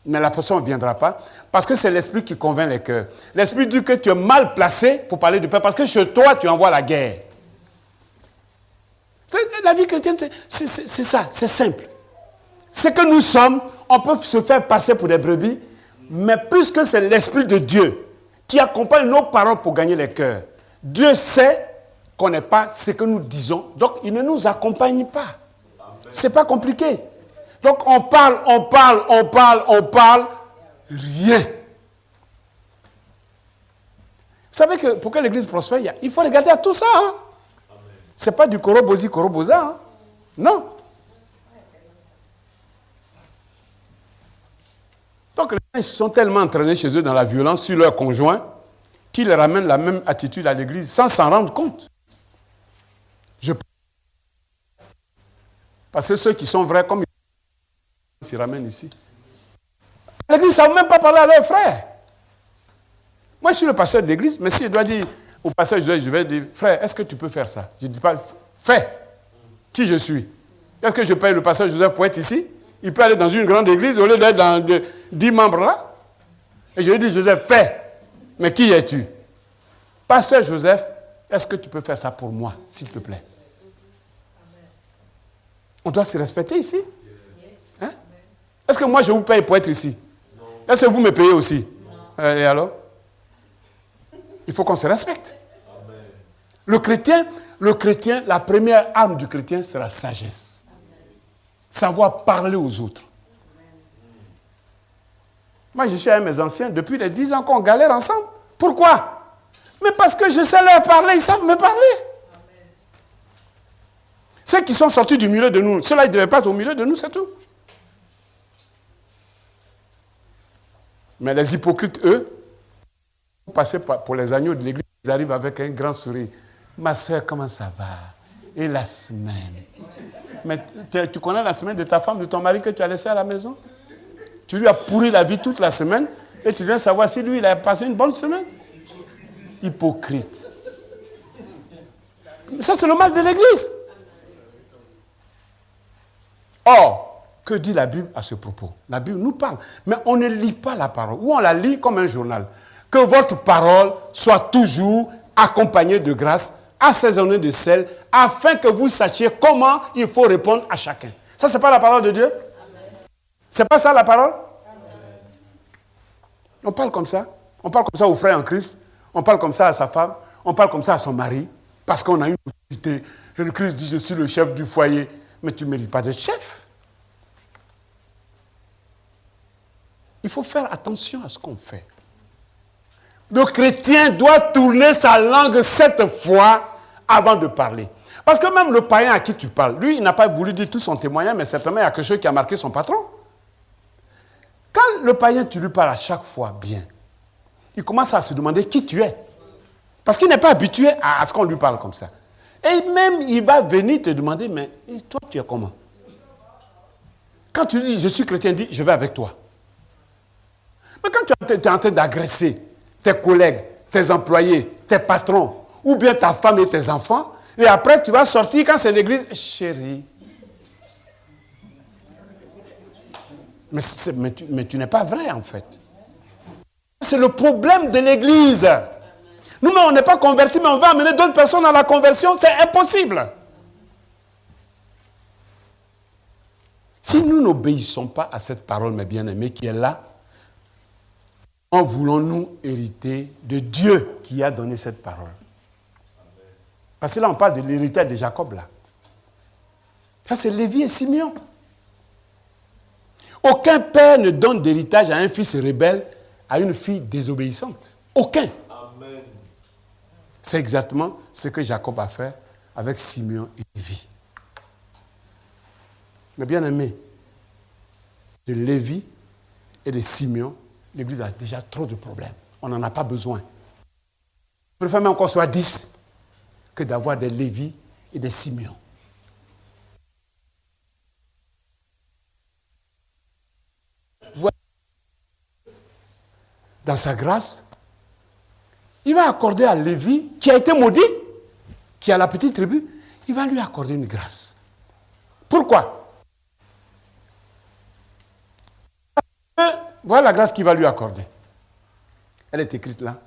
Mais la personne ne viendra pas parce que c'est l'esprit qui convainc les cœurs. L'esprit dit que tu es mal placé pour parler de paix parce que chez toi, tu envoies la guerre. La vie chrétienne, c'est ça, c'est simple. Ce que nous sommes, on peut se faire passer pour des brebis, mais puisque c'est l'Esprit de Dieu qui accompagne nos paroles pour gagner les cœurs, Dieu sait qu'on n'est pas ce que nous disons, donc il ne nous accompagne pas. Ce n'est pas compliqué. Donc on parle, rien. Vous savez que pour que l'Église prospère, il faut regarder à tout ça. Hein? Ce n'est pas du korobosi, korobosa. Hein? Non. Donc les gens se sont tellement entraînés chez eux dans la violence sur leurs conjoints qu'ils ramènent la même attitude à l'Église sans s'en rendre compte. Parce que ceux qui sont vrais, comme ils s'y ramènent ici. L'Église ne savent même pas parler à leurs frères. Moi, je suis le pasteur de l'Église, mais si je dois dire au pasteur, je vais dire, frère, est-ce que tu peux faire ça? Je ne dis pas, fais. Qui je suis? Est-ce que je paye le pasteur Joseph pour être ici? Il peut aller dans une grande église au lieu d'être dans 10 membres là. Et je lui dis, Joseph, fais. Mais qui es-tu? Pasteur Joseph, est-ce que tu peux faire ça pour moi, s'il te plaît? On doit se respecter ici. Hein? Est-ce que moi je vous paye pour être ici? Est-ce que vous me payez aussi? Et alors? Il faut qu'on se respecte. Le chrétien, la première arme du chrétien, c'est la sagesse. Savoir parler aux autres. Moi, je suis avec mes anciens depuis les 10 ans qu'on galère ensemble. Pourquoi? Mais parce que je sais leur parler, ils savent me parler. Ceux qui sont sortis du milieu de nous, ceux-là, ils ne devaient pas être au milieu de nous, c'est tout. Mais les hypocrites, eux, passer pour les agneaux de l'église, ils arrivent avec un grand sourire. Ma soeur, comment ça va? Et la semaine? Mais tu connais la semaine de ta femme, de ton mari que tu as laissé à la maison? Tu lui as pourri la vie toute la semaine et tu viens savoir si lui, il a passé une bonne semaine? Hypocrite. Ça, c'est le mal de l'église. Or, que dit la Bible à ce propos? La Bible nous parle, mais on ne lit pas la parole, ou on la lit comme un journal. Que votre parole soit toujours accompagnée de grâce, assaisonnée de sel, afin que vous sachiez comment il faut répondre à chacun. Ça, c'est pas la parole de Dieu? C'est pas ça la parole? On parle comme ça. On parle comme ça aux frères en Christ. On parle comme ça à sa femme. On parle comme ça à son mari. Parce qu'on a une autorité. Et le Christ dit, je suis le chef du foyer. Mais tu ne mérites pas d'être chef. Il faut faire attention à ce qu'on fait. Le chrétien doit tourner sa langue 7 fois avant de parler. Parce que même le païen à qui tu parles, lui, il n'a pas voulu dire tout son témoignage, mais certainement, il y a quelque chose qui a marqué son patron. Quand le païen, tu lui parles à chaque fois bien, il commence à se demander qui tu es. Parce qu'il n'est pas habitué à ce qu'on lui parle comme ça. Et même, il va venir te demander, mais toi, tu es comment? Quand tu dis, je suis chrétien, dis, je vais avec toi. Mais quand tu es en train d'agresser tes collègues, tes employés, tes patrons, ou bien ta femme et tes enfants, et après tu vas sortir quand c'est l'église, chérie. Mais tu n'es pas vrai en fait. C'est le problème de l'église. Nous, on n'est pas convertis, mais on va amener d'autres personnes à la conversion, c'est impossible. Si nous n'obéissons pas à cette parole, mes bien-aimés, qui est là, en voulons-nous hériter de Dieu qui a donné cette parole? Parce que là, on parle de l'héritage de Jacob, là. Ça, c'est Lévi et Simeon. Aucun père ne donne d'héritage à un fils rebelle à une fille désobéissante. Aucun. Amen. C'est exactement ce que Jacob a fait avec Simeon et Lévi. Mais bien aimé, de Lévi et de Simeon, l'Église a déjà trop de problèmes. On n'en a pas besoin. Je préfère même qu'on soit 10 que d'avoir des Lévi et des Simeon. Dans sa grâce, il va accorder à Lévi, qui a été maudit, qui a la petite tribu, il va lui accorder une grâce. Pourquoi? Voilà la grâce qu'il va lui accorder. Elle est écrite là.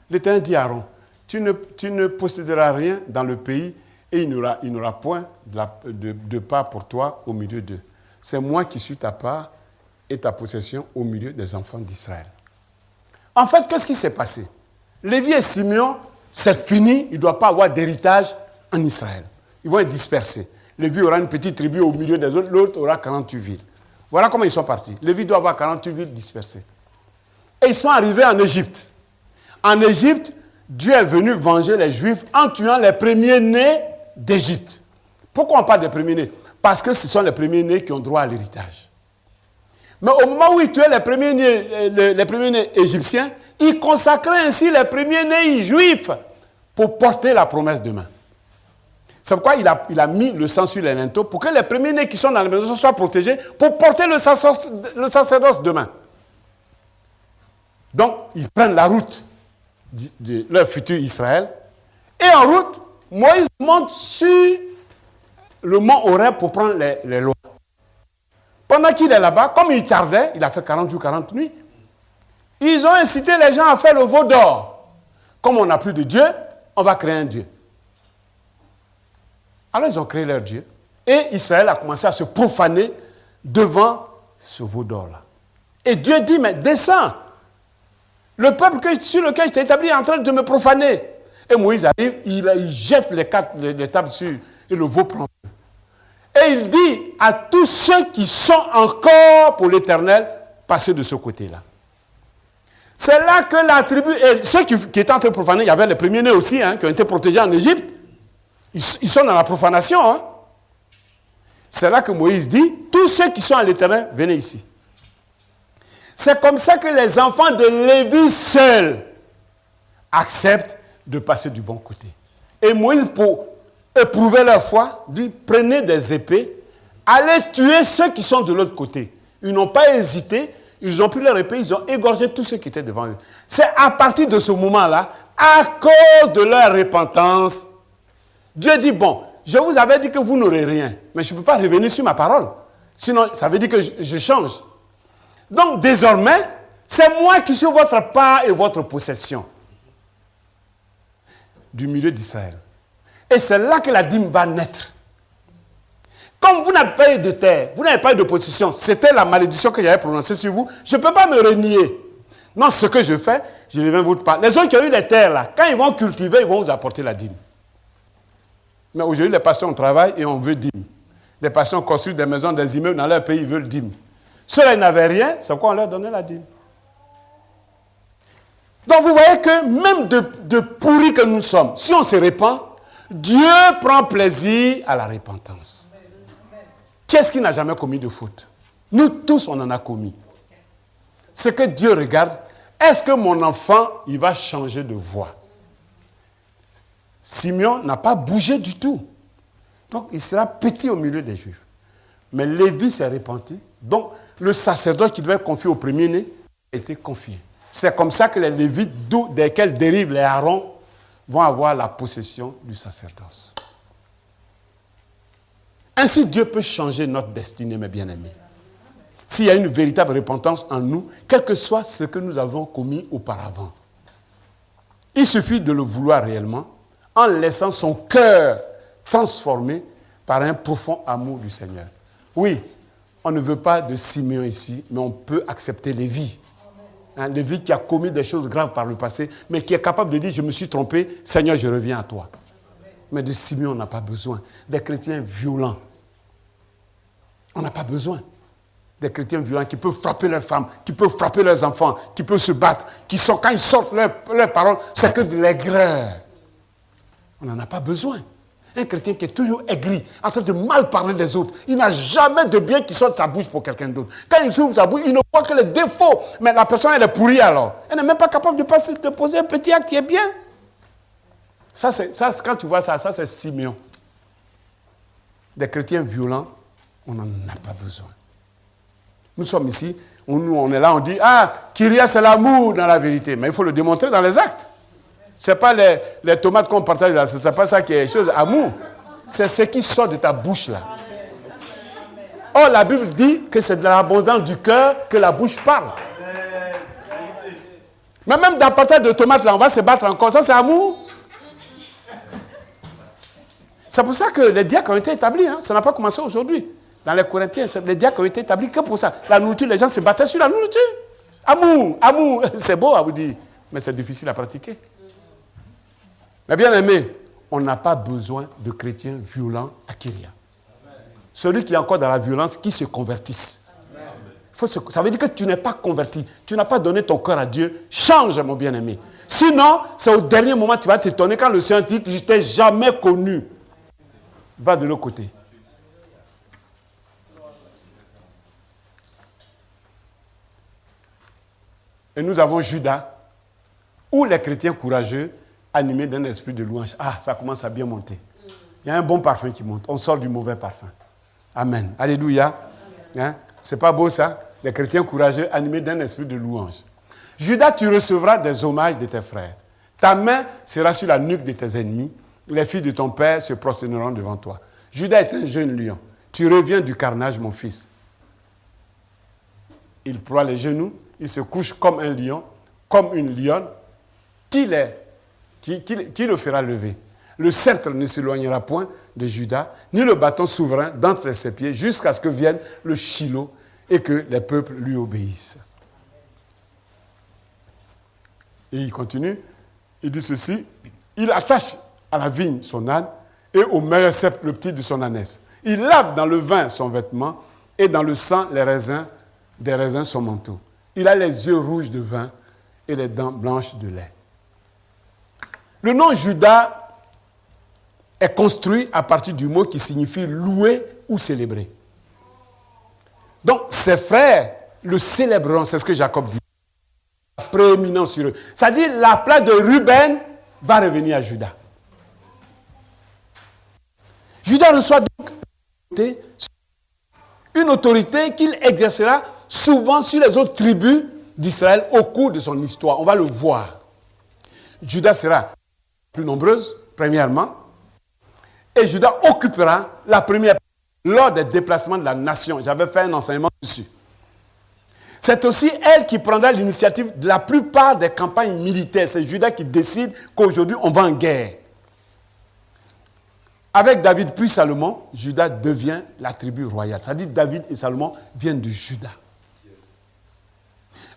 L'Éternel dit à Aaron, tu ne posséderas rien dans le pays et il n'y aura point de part pour toi au milieu d'eux. C'est moi qui suis ta part et ta possession au milieu des enfants d'Israël. En fait, qu'est-ce qui s'est passé? Lévi et Simeon, c'est fini, il ne doit pas avoir d'héritage en Israël. Ils vont être dispersés. Lévi aura une petite tribu au milieu des autres, l'autre aura 48 villes. Voilà comment ils sont partis. Lévi doit avoir 48 villes dispersées. Et ils sont arrivés en Égypte. En Égypte, Dieu est venu venger les Juifs en tuant les premiers-nés d'Égypte. Pourquoi on parle des premiers-nés? Parce que ce sont les premiers-nés qui ont droit à l'héritage. Mais au moment où il tuait les premiers-nés égyptiens, il consacrait ainsi les premiers-nés juifs pour porter la promesse demain. C'est pourquoi il a mis le sang sur les linteaux pour que les premiers-nés qui sont dans la maison soient protégés pour porter le sacerdoce demain. Donc, ils prennent la route de leur futur Israël. Et en route, Moïse monte sur le mont Horeb pour prendre les lois. Pendant qu'il est là-bas, comme il tardait, il a fait 40 jours, 40 nuits, ils ont incité les gens à faire le veau d'or. Comme on n'a plus de Dieu, on va créer un Dieu. Alors ils ont créé leur Dieu. Et Israël a commencé à se profaner devant ce veau d'or-là. Et Dieu dit, mais descends. Le peuple sur lequel je t'ai établi est en train de me profaner. Et Moïse arrive, il jette les tables dessus et le veau prend. Et il dit à tous ceux qui sont encore pour l'Éternel, passez de ce côté-là. C'est là que la tribu, et ceux qui étaient en train de profaner, il y avait les premiers-nés aussi, qui ont été protégés en Égypte. Ils sont dans la profanation. C'est là que Moïse dit, tous ceux qui sont à l'Éternel, venez ici. C'est comme ça que les enfants de Lévi seuls acceptent de passer du bon côté. Et Moïse, pour éprouver leur foi, dit, prenez des épées, allez tuer ceux qui sont de l'autre côté. Ils n'ont pas hésité, ils ont pris leur épée, ils ont égorgé tous ceux qui étaient devant eux. C'est à partir de ce moment-là, à cause de leur repentance, Dieu dit, bon, je vous avais dit que vous n'aurez rien, mais je ne peux pas revenir sur ma parole. Sinon, ça veut dire que je change. Donc, désormais, c'est moi qui suis votre part et votre possession du milieu d'Israël. Et c'est là que la dîme va naître. Comme vous n'avez pas eu de terre, vous n'avez pas eu de possession, c'était la malédiction que j'avais prononcée sur vous, je ne peux pas me renier. Non, ce que je fais, je ne viens vous parler. Les autres qui ont eu les terres là, quand ils vont cultiver, ils vont vous apporter la dîme. Mais aujourd'hui, les pasteurs, on travaille et on veut dîme. Les pasteurs construisent des maisons, des immeubles dans leur pays, ils veulent dîme. Ceux-là, ils n'avaient rien, c'est pourquoi on leur donnait la dîme. Donc vous voyez que même de pourris que nous sommes, si on se répand, Dieu prend plaisir à la repentance. Qu'est-ce qui n'a jamais commis de faute? Nous tous, on en a commis. Ce que Dieu regarde, est-ce que mon enfant, il va changer de voie? Simeon n'a pas bougé du tout. Donc, il sera petit au milieu des Juifs. Mais Lévi s'est repenti. Donc, le sacerdoce qui devait être confié au premier-né a été confié. C'est comme ça que les Lévites, desquels dérivent les Aaron, vont avoir la possession du sacerdoce. Ainsi, Dieu peut changer notre destinée, mes bien-aimés. S'il y a une véritable repentance en nous, quel que soit ce que nous avons commis auparavant. Il suffit de le vouloir réellement, en laissant son cœur transformé par un profond amour du Seigneur. Oui, on ne veut pas de Simeon ici, mais on peut accepter Lévi. Lévi qui a commis des choses graves par le passé, mais qui est capable de dire, je me suis trompé, Seigneur, je reviens à toi. Mais de Simeon, on n'a pas besoin. Des chrétiens violents. On n'a pas besoin. Des chrétiens violents qui peuvent frapper leurs femmes, qui peuvent frapper leurs enfants, qui peuvent se battre, quand ils sortent leurs paroles, c'est que de l'aigreur. On n'en a pas besoin. Un chrétien qui est toujours aigri, en train de mal parler des autres, il n'a jamais de bien qui sort de sa bouche pour quelqu'un d'autre. Quand il s'ouvre sa bouche, il ne voit que les défauts. Mais la personne, elle est pourrie alors. Elle n'est même pas capable de poser un petit acte qui est bien. Ça, quand tu vois ça c'est Simeon. Des chrétiens violents, on n'en a pas besoin. Nous sommes ici, on est là, on dit, Kyria, c'est l'amour dans la vérité. Mais il faut le démontrer dans les actes. Ce n'est pas les tomates qu'on partage là, ce n'est pas ça qui est chose, amour. C'est ce qui sort de ta bouche là. Or, la Bible dit que c'est de l'abondance du cœur que la bouche parle. Mais même dans le partage de tomates là, on va se battre encore. Ça, c'est amour. C'est pour ça que les diacres ont été établis. Ça n'a pas commencé aujourd'hui. Dans les Corinthiens, les diacres ont été établis que pour ça. La nourriture, les gens se battaient sur la nourriture. Amour, c'est beau à vous dire, mais c'est difficile à pratiquer. Mais bien aimé, on n'a pas besoin de chrétiens violents à Kyria. Celui qui est encore dans la violence, qui se convertisse. Ça veut dire que tu n'es pas converti. Tu n'as pas donné ton cœur à Dieu. Change, mon bien-aimé. Sinon, c'est au dernier moment que tu vas t'étonner quand le Seigneur dit que je ne t'ai jamais connu. Va de l'autre côté. Et nous avons Judas, où les chrétiens courageux, animés d'un esprit de louange. Ça commence à bien monter. Il y a un bon parfum qui monte. On sort du mauvais parfum. Amen. Alléluia. C'est pas beau ça? Les chrétiens courageux, animés d'un esprit de louange. Judas, tu recevras des hommages de tes frères. Ta main sera sur la nuque de tes ennemis. Les filles de ton père se prosterneront devant toi. Judas est un jeune lion. Tu reviens du carnage, mon fils. Il ploie les genoux. Il se couche comme un lion, comme une lionne. Qui le fera lever? Le sceptre ne s'éloignera point de Judas, ni le bâton souverain d'entre ses pieds, jusqu'à ce que vienne le Shilo et que les peuples lui obéissent. Et il continue, il dit ceci, il attache à la vigne son âne et au meilleur sceptre le petit de son ânesse. Il lave dans le vin son vêtement et dans le sang des raisins son manteau. Il a les yeux rouges de vin et les dents blanches de lait. Le nom Judas est construit à partir du mot qui signifie louer ou célébrer. Donc, ses frères le célébreront, c'est ce que Jacob dit. La prééminence sur eux. C'est-à-dire, la place de Ruben va revenir à Judas. Judas reçoit donc une autorité qu'il exercera souvent sur les autres tribus d'Israël au cours de son histoire. On va le voir. Judas sera plus nombreuse, premièrement, et Judas occupera la première place lors des déplacements de la nation. J'avais fait un enseignement dessus. C'est aussi elle qui prendra l'initiative de la plupart des campagnes militaires. C'est Judas qui décide qu'aujourd'hui on va en guerre. Avec David puis Salomon, Judas devient la tribu royale. C'est-à-dire David et Salomon viennent de Juda.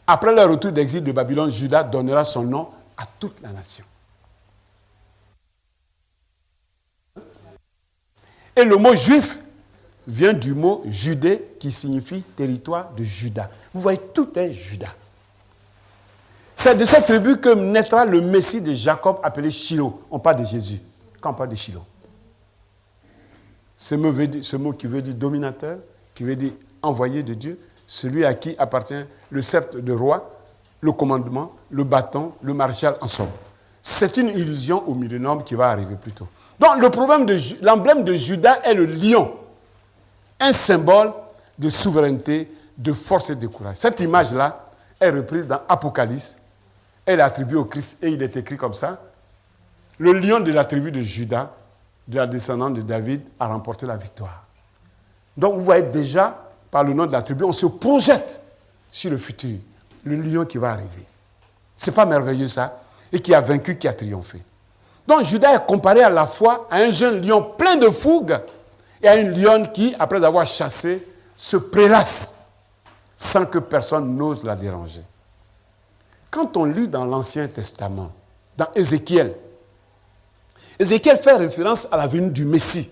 Après leur retour d'exil de Babylone, Judas donnera son nom à toute la nation. Et le mot juif vient du mot Judée qui signifie territoire de Juda. Vous voyez, tout est Juda. C'est de cette tribu que naîtra le Messie de Jacob appelé Shilo. On parle de Jésus quand on parle de Shilo. Ce mot qui veut dire dominateur, qui veut dire envoyé de Dieu, celui à qui appartient le sceptre de roi, le commandement, le bâton, le maréchal en somme. C'est une illusion au millénaire qui va arriver plus tôt. Donc l'emblème de Judas est le lion, un symbole de souveraineté, de force et de courage. Cette image-là est reprise dans Apocalypse, elle est attribuée au Christ et il est écrit comme ça. Le lion de la tribu de Judas, de la descendante de David, a remporté la victoire. Donc vous voyez déjà, par le nom de la tribu, on se projette sur le futur, le lion qui va arriver. C'est pas merveilleux ça? Et qui a vaincu, qui a triomphé. Donc Judas est comparé à la fois à un jeune lion plein de fougue et à une lionne qui, après avoir chassé, se prélasse sans que personne n'ose la déranger. Quand on lit dans l'Ancien Testament, dans Ézéchiel fait référence à la venue du Messie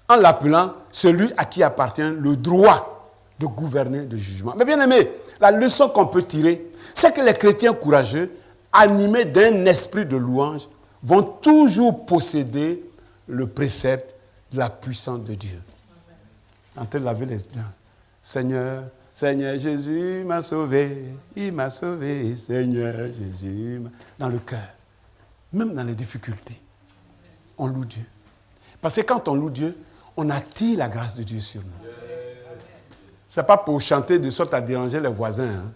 en l'appelant celui à qui appartient le droit de gouverner, de jugement. Mais bien aimé, la leçon qu'on peut tirer, c'est que les chrétiens courageux, animés d'un esprit de louange, vont toujours posséder le précepte de la puissance de Dieu. En train de laver les dents. Seigneur, Seigneur Jésus m'a sauvé, il m'a sauvé, Seigneur Jésus dans le cœur, même dans les difficultés, on loue Dieu. Parce que quand on loue Dieu, on attire la grâce de Dieu sur nous. Ce n'est pas pour chanter de sorte à déranger les voisins. Hein.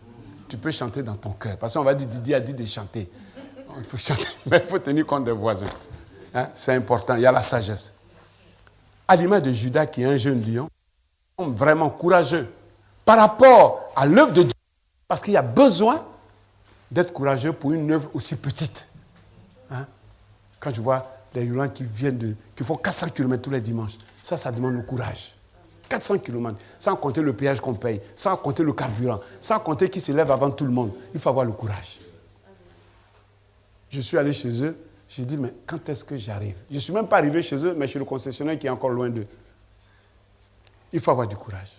Tu peux chanter dans ton cœur. Parce qu'on va dire, Didier a dit de chanter. Il faut chanter, mais il faut tenir compte des voisins. Hein? C'est important, il y a la sagesse. À l'image de Judas, qui est un jeune lion, vraiment courageux par rapport à l'œuvre de Dieu. Parce qu'il y a besoin d'être courageux pour une œuvre aussi petite. Hein? Quand je vois des Yolans qui font 400 km tous les dimanches, ça demande le courage. 400 km, sans compter le péage qu'on paye, sans compter le carburant, sans compter qui se lève avant tout le monde. Il faut avoir le courage. Je suis allé chez eux, j'ai dit, mais quand est-ce que j'arrive? Je ne suis même pas arrivé chez eux, mais chez le concessionnaire qui est encore loin d'eux. Il faut avoir du courage.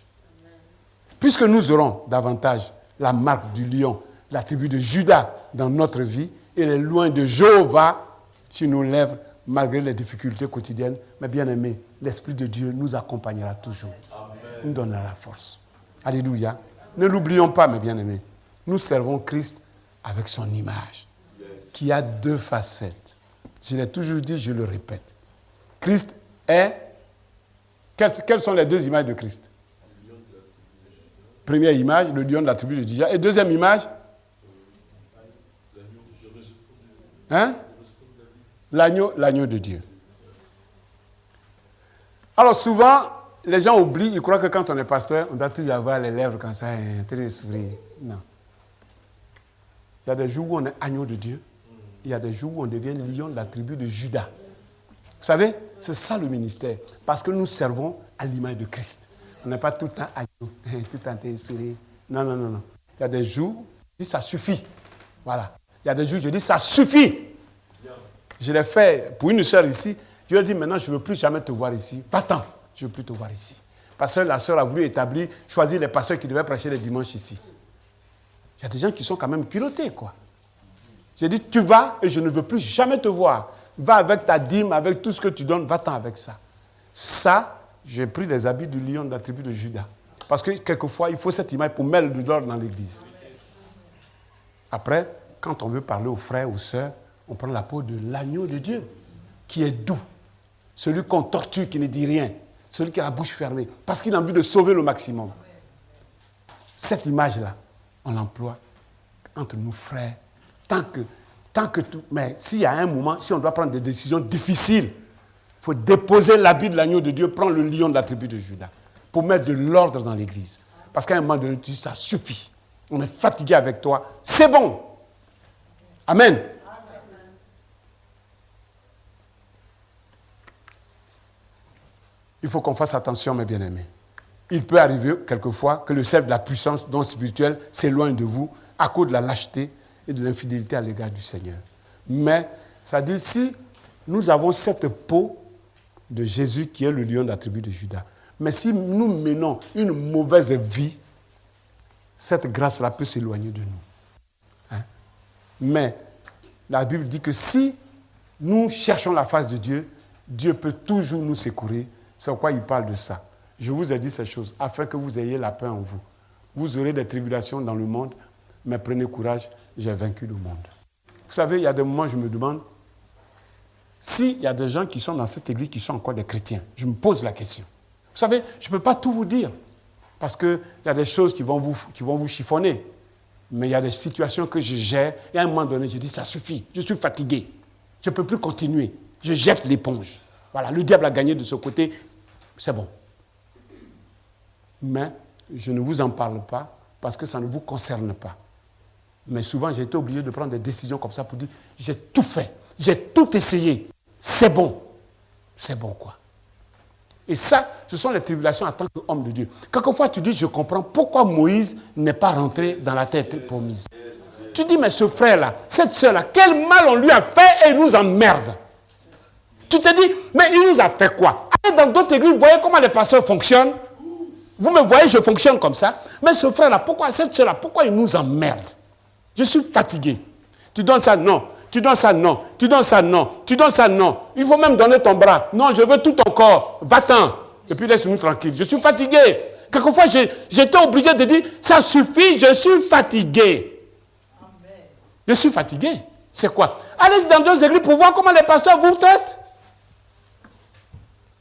Puisque nous aurons davantage la marque du lion, la tribu de Judas dans notre vie, et les loins de Jéhovah sur nos lèvres, malgré les difficultés quotidiennes, mais bien aimé, l'Esprit de Dieu nous accompagnera toujours. Amen. Nous donnera la force. Alléluia. Ne l'oublions pas, mes bien-aimés. Nous servons Christ avec son image, qui a 2 facettes. Je l'ai toujours dit, je le répète. Christ est... Quelles sont les 2 images de Christ? Première image, le lion de la tribu de Juda. Et deuxième image? Hein? L'agneau de Dieu. Alors souvent, les gens oublient, ils croient que quand on est pasteur, on doit toujours avoir les lèvres comme ça, très sourire. Non. Il y a des jours où on est agneau de Dieu. Il y a des jours où on devient lion de la tribu de Juda. Vous savez, c'est ça le ministère. Parce que nous servons à l'image de Christ. On n'est pas tout le temps agneau, tout le temps sourire. Non, non, non, non. Il y a des jours, je dis ça suffit. Voilà. Il y a des jours, je dis ça suffit. Je l'ai fait pour une sœur ici. Je lui ai dit, maintenant, je ne veux plus jamais te voir ici. Va-t'en, je ne veux plus te voir ici. Parce que la sœur a voulu choisir les pasteurs qui devaient prêcher les dimanches ici. Il y a des gens qui sont quand même culottés, quoi. J'ai dit, tu vas et je ne veux plus jamais te voir. Va avec ta dîme, avec tout ce que tu donnes, va-t'en avec ça. Ça, j'ai pris les habits du lion de la tribu de Juda. Parce que quelquefois, il faut cette image pour mettre de l'ordre dans l'église. Après, quand on veut parler aux frères, aux sœurs, on prend la peau de l'agneau de Dieu, qui est doux. Celui qu'on torture, qui ne dit rien. Celui qui a la bouche fermée. Parce qu'il a envie de sauver le maximum. Cette image-là, on l'emploie entre nos frères. Tant que tout... Mais s'il y a un moment, si on doit prendre des décisions difficiles, il faut déposer l'habit de l'agneau de Dieu, prendre le lion de la tribu de Juda, pour mettre de l'ordre dans l'église. Parce qu'à un moment donné, tu dis, ça suffit. On est fatigué avec toi. C'est bon. Amen. Il faut qu'on fasse attention, mes bien-aimés. Il peut arriver quelquefois que le cercle de la puissance don spirituelle s'éloigne de vous à cause de la lâcheté et de l'infidélité à l'égard du Seigneur. Mais, ça dit, si nous avons cette peau de Jésus qui est le lion de la tribu de Juda, mais si nous menons une mauvaise vie, cette grâce-là peut s'éloigner de nous. Hein? Mais la Bible dit que si nous cherchons la face de Dieu, Dieu peut toujours nous secourir. C'est pourquoi il parle de ça. Je vous ai dit ces choses afin que vous ayez la paix en vous. Vous aurez des tribulations dans le monde, mais prenez courage, j'ai vaincu le monde. Vous savez, il y a des moments où je me demande s'il y a des gens qui sont dans cette église qui sont encore des chrétiens. Je me pose la question. Vous savez, je ne peux pas tout vous dire parce qu'il y a des choses qui vont vous chiffonner. Mais il y a des situations que je gère et à un moment donné, je dis ça suffit, je suis fatigué. Je ne peux plus continuer. Je jette l'éponge. Voilà, le diable a gagné de ce côté, c'est bon. Mais je ne vous en parle pas parce que ça ne vous concerne pas. Mais souvent, j'ai été obligé de prendre des décisions comme ça pour dire, j'ai tout fait, j'ai tout essayé, c'est bon quoi. Et ça, ce sont les tribulations en tant qu'homme de Dieu. Quelquefois, tu dis, je comprends pourquoi Moïse n'est pas rentré dans la terre promise. Tu dis, mais ce frère-là, cette soeur-là, quel mal on lui a fait et il nous emmerde. Tu te dis, mais il nous a fait quoi? Allez dans d'autres églises, voyez comment les pasteurs fonctionnent. Vous me voyez, je fonctionne comme ça. Mais ce frère-là, pourquoi, cette soeur-là, pourquoi il nous emmerde? Je suis fatigué. Tu donnes ça, non. Tu donnes ça, non. Tu donnes ça, non. Tu donnes ça, non. Il faut même donner ton bras. Non, je veux tout ton corps. Va-t'en. Et puis laisse-nous tranquille. Je suis fatigué. Quelquefois, j'étais obligé de dire, ça suffit, je suis fatigué. Amen. Je suis fatigué. C'est quoi? Allez dans d'autres églises pour voir comment les pasteurs vous traitent.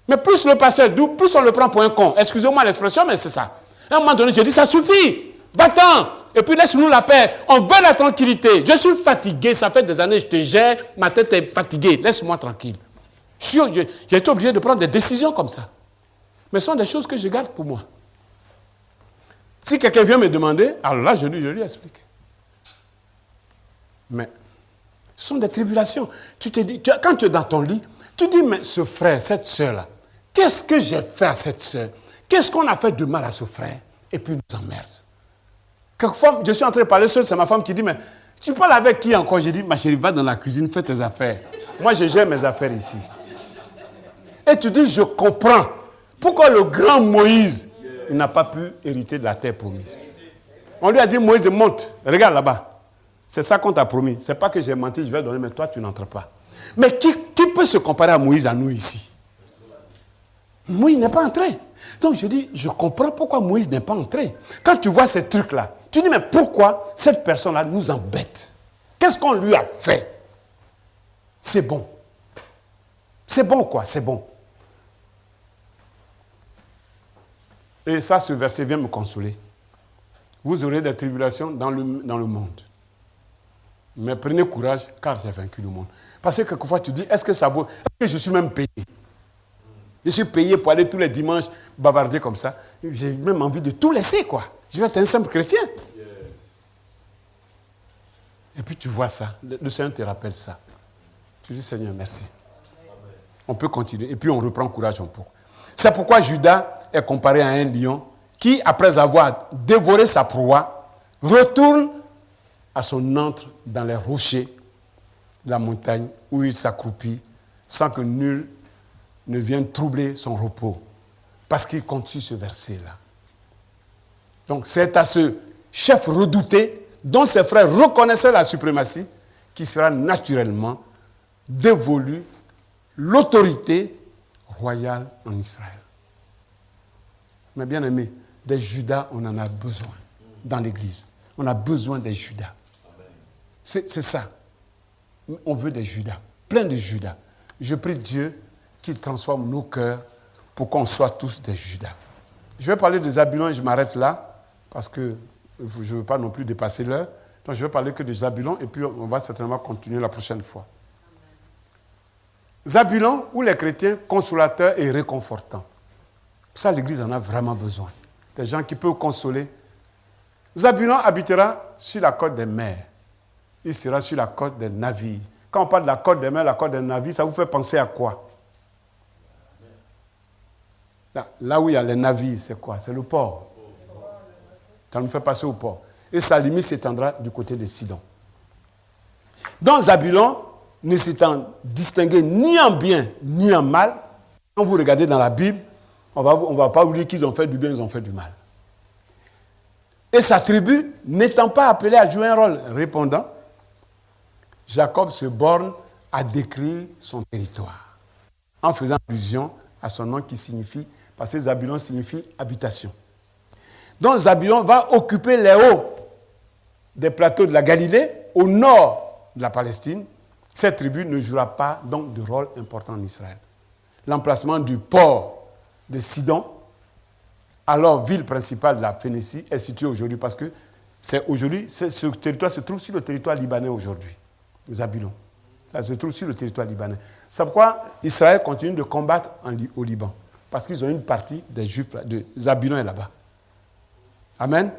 Mais plus le pasteur doux, plus on le prend pour un con. Excusez-moi l'expression, mais c'est ça. À un moment donné, je dis, ça suffit. Va-t'en. Et puis laisse-nous la paix. On veut la tranquillité. Je suis fatigué. Ça fait des années que je te gère. Ma tête est fatiguée. Laisse-moi tranquille. J'ai été obligé de prendre des décisions comme ça. Mais ce sont des choses que je garde pour moi. Si quelqu'un vient me demander, alors là, je lui explique. Mais ce sont des tribulations. Tu te dis, quand tu es dans ton lit, tu dis, mais ce frère, cette soeur-là, qu'est-ce que j'ai fait à cette soeur? Qu'est-ce qu'on a fait de mal à ce frère? Et puis il nous emmerde. Quelquefois, je suis en train de parler seul, c'est ma femme qui dit, mais tu parles avec qui encore? J'ai dit, ma chérie, va dans la cuisine, fais tes affaires. Moi, je gère mes affaires ici. Et tu dis, je comprends. Pourquoi le grand Moïse, il n'a pas pu hériter de la terre promise? On lui a dit, Moïse, monte, regarde là-bas. C'est ça qu'on t'a promis. C'est pas que j'ai menti, je vais donner, mais toi, tu n'entres pas. Mais qui peut se comparer à Moïse, à nous ici? Moïse n'est pas entré. Donc je dis, je comprends pourquoi Moïse n'est pas entré. Quand tu vois ces trucs-là, tu dis, mais pourquoi cette personne-là nous embête? Qu'est-ce qu'on lui a fait? C'est bon. C'est bon quoi, c'est bon. Et ça, ce verset vient me consoler. Vous aurez des tribulations dans le monde. Mais prenez courage, car j'ai vaincu le monde. Parce que quelquefois tu dis, est-ce que ça vaut? Est-ce que je suis même payé? Je suis payé pour aller tous les dimanches bavarder comme ça. J'ai même envie de tout laisser, quoi. Je vais être un simple chrétien. Yes. Et puis tu vois ça. Le Seigneur te rappelle ça. Tu dis, Seigneur, merci. Amen. On peut continuer. Et puis on reprend courage un peu. C'est pourquoi Judas est comparé à un lion qui, après avoir dévoré sa proie, retourne à son antre dans les rochers de la montagne où il s'accroupit sans que nul ne vienne troubler son repos. Parce qu'il continue ce verset-là. Donc c'est à ce chef redouté dont ses frères reconnaissaient la suprématie qui sera naturellement dévolue l'autorité royale en Israël. Mais bien aimé, des Judas, on en a besoin dans l'Église. On a besoin des Judas. C'est ça. On veut des Judas, plein de Judas. Je prie Dieu qu'il transforme nos cœurs pour qu'on soit tous des Judas. Je vais parler de Zabulon et je m'arrête là, parce que je ne veux pas non plus dépasser l'heure. Donc je vais parler que de Zabulon et puis on va certainement continuer la prochaine fois. Zabulon, ou les chrétiens consolateurs et réconfortants. Ça, l'Église en a vraiment besoin. Des gens qui peuvent consoler. Zabulon habitera sur la côte des mers. Il sera sur la côte des navires. Quand on parle de la côte des mers, la côte des navires, ça vous fait penser à quoi? Là où il y a les navires, c'est quoi? C'est le port. Ça nous fait passer au port. Et sa limite s'étendra du côté de Sidon. Dans Zabulon, ne s'étant distingué ni en bien ni en mal, quand vous regardez dans la Bible, on ne va pas vous dire qu'ils ont fait du bien, ils ont fait du mal. Et sa tribu, n'étant pas appelée à jouer un rôle répondant, Jacob se borne à décrire son territoire, en faisant allusion à son nom qui signifie, parce que Zabulon signifie habitation. Donc Zabulon va occuper les hauts des plateaux de la Galilée, au nord de la Palestine. Cette tribu ne jouera pas donc de rôle important en Israël. L'emplacement du port de Sidon, alors ville principale de la Phénicie, est situé aujourd'hui parce que ce territoire se trouve sur le territoire libanais aujourd'hui, Zabulon. Ça se trouve sur le territoire libanais. C'est pourquoi Israël continue de combattre au Liban, parce qu'ils ont une partie des Juifs, de Zabulon est là-bas. Amen.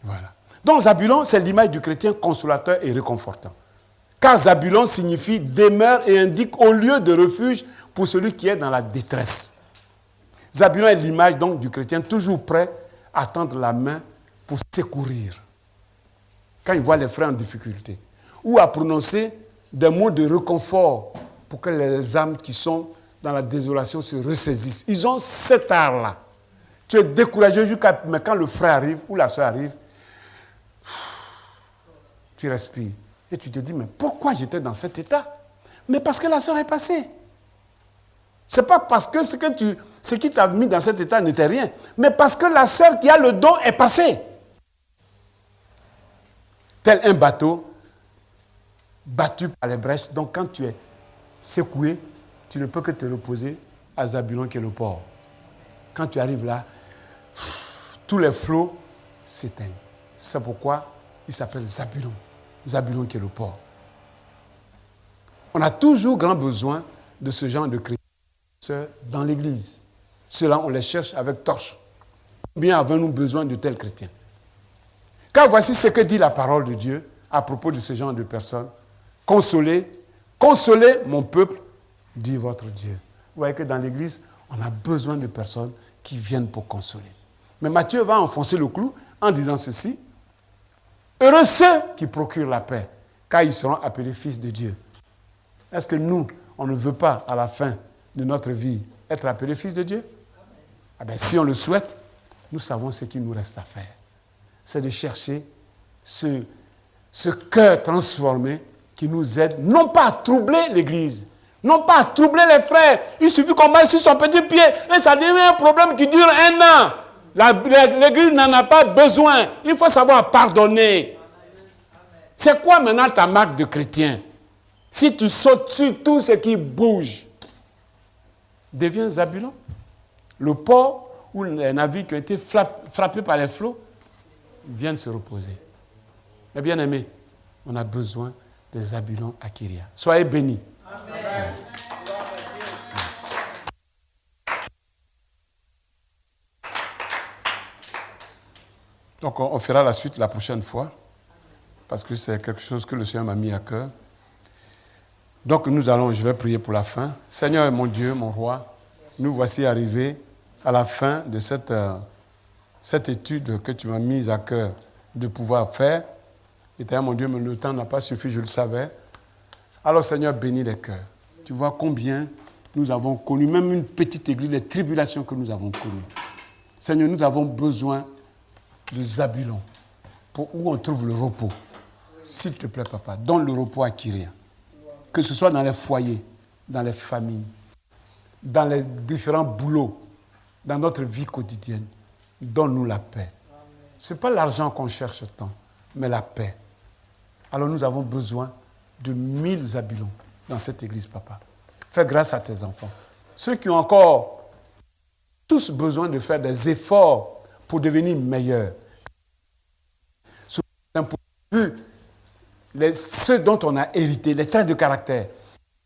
Voilà. Donc Zabulon, c'est l'image du chrétien consolateur et réconfortant. Car Zabulon signifie demeure et indique au lieu de refuge pour celui qui est dans la détresse. Zabulon est l'image donc du chrétien toujours prêt à tendre la main pour secourir quand il voit les frères en difficulté, ou à prononcer des mots de réconfort pour que les âmes qui sont dans la désolation se ressaisissent. Ils ont cet art-là. Tu es découragé mais quand le frère arrive ou la soeur arrive, tu respires. Et tu te dis, mais pourquoi j'étais dans cet état? Mais parce que la soeur est passée. Ce n'est pas parce que ce qui t'a mis dans cet état n'était rien, mais parce que la soeur qui a le don est passée. Tel un bateau battu par les brèches. Donc quand tu es secoué, tu ne peux que te reposer à Zabulon qui est le port. Quand tu arrives là, tous les flots s'éteignent. C'est pourquoi il s'appelle Zabulon. Zabulon qui est le port. On a toujours grand besoin de ce genre de chrétiens dans l'église. Ceux-là, on les cherche avec torche. Combien avons-nous besoin de tels chrétiens? Car voici ce que dit la parole de Dieu à propos de ce genre de personnes. Consolez mon peuple, dit votre Dieu. Vous voyez que dans l'église, on a besoin de personnes qui viennent pour consoler. Mais Matthieu va enfoncer le clou en disant ceci. Heureux ceux qui procurent la paix, car ils seront appelés fils de Dieu. Est-ce que nous, on ne veut pas, à la fin de notre vie, être appelés fils de Dieu? Ah bien, si on le souhaite, nous savons ce qu'il nous reste à faire. C'est de chercher ce cœur transformé qui nous aide, non pas à troubler l'Église, non pas à troubler les frères. Il suffit qu'on marche sur son petit pied et ça devient un problème qui dure 1 an. L'Église n'en a pas besoin. Il faut savoir pardonner. C'est quoi maintenant ta marque de chrétien? Si tu sautes sur tout ce qui bouge, deviens Zabulon. Le port où les navires qui ont été frappés par les flots viennent se reposer. Mais bien aimés, on a besoin de Zabulon à Kyria. Soyez bénis. Amen. Donc on fera la suite la prochaine fois, parce que c'est quelque chose que le Seigneur m'a mis à cœur. Donc je vais prier pour la fin. Seigneur mon Dieu, mon roi, nous voici arrivés à la fin de cette étude que tu m'as mise à cœur de pouvoir faire. Et mon Dieu, mais le temps n'a pas suffi, je le savais. Alors Seigneur, bénis les cœurs. Tu vois combien nous avons connu, même une petite église, les tribulations que nous avons connues. Seigneur, nous avons besoin de Zabulon, où on trouve le repos. S'il te plaît, Papa, donne le repos à Kyria. Que ce soit dans les foyers, dans les familles, dans les différents boulots, dans notre vie quotidienne. Donne-nous la paix. Ce n'est pas l'argent qu'on cherche tant, mais la paix. Alors nous avons besoin de 1000 Zabulons dans cette église, Papa. Fais grâce à tes enfants. Ceux qui ont encore tous besoin de faire des efforts pour devenir meilleurs. D'un point de vue, ceux dont on a hérité, les traits de caractère,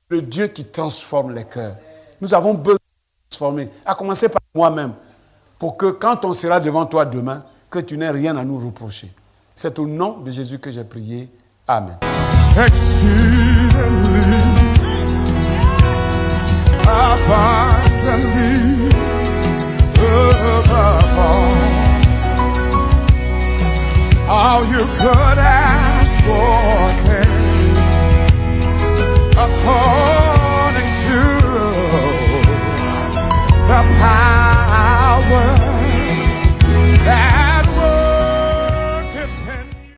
le Dieu qui transforme les cœurs. Nous avons besoin de transformer, à commencer par moi-même, pour que quand on sera devant toi demain, que tu n'aies rien à nous reprocher. C'est au nom de Jésus que j'ai prié. Amen. Exceedingly, abundantly, above all you could ask for.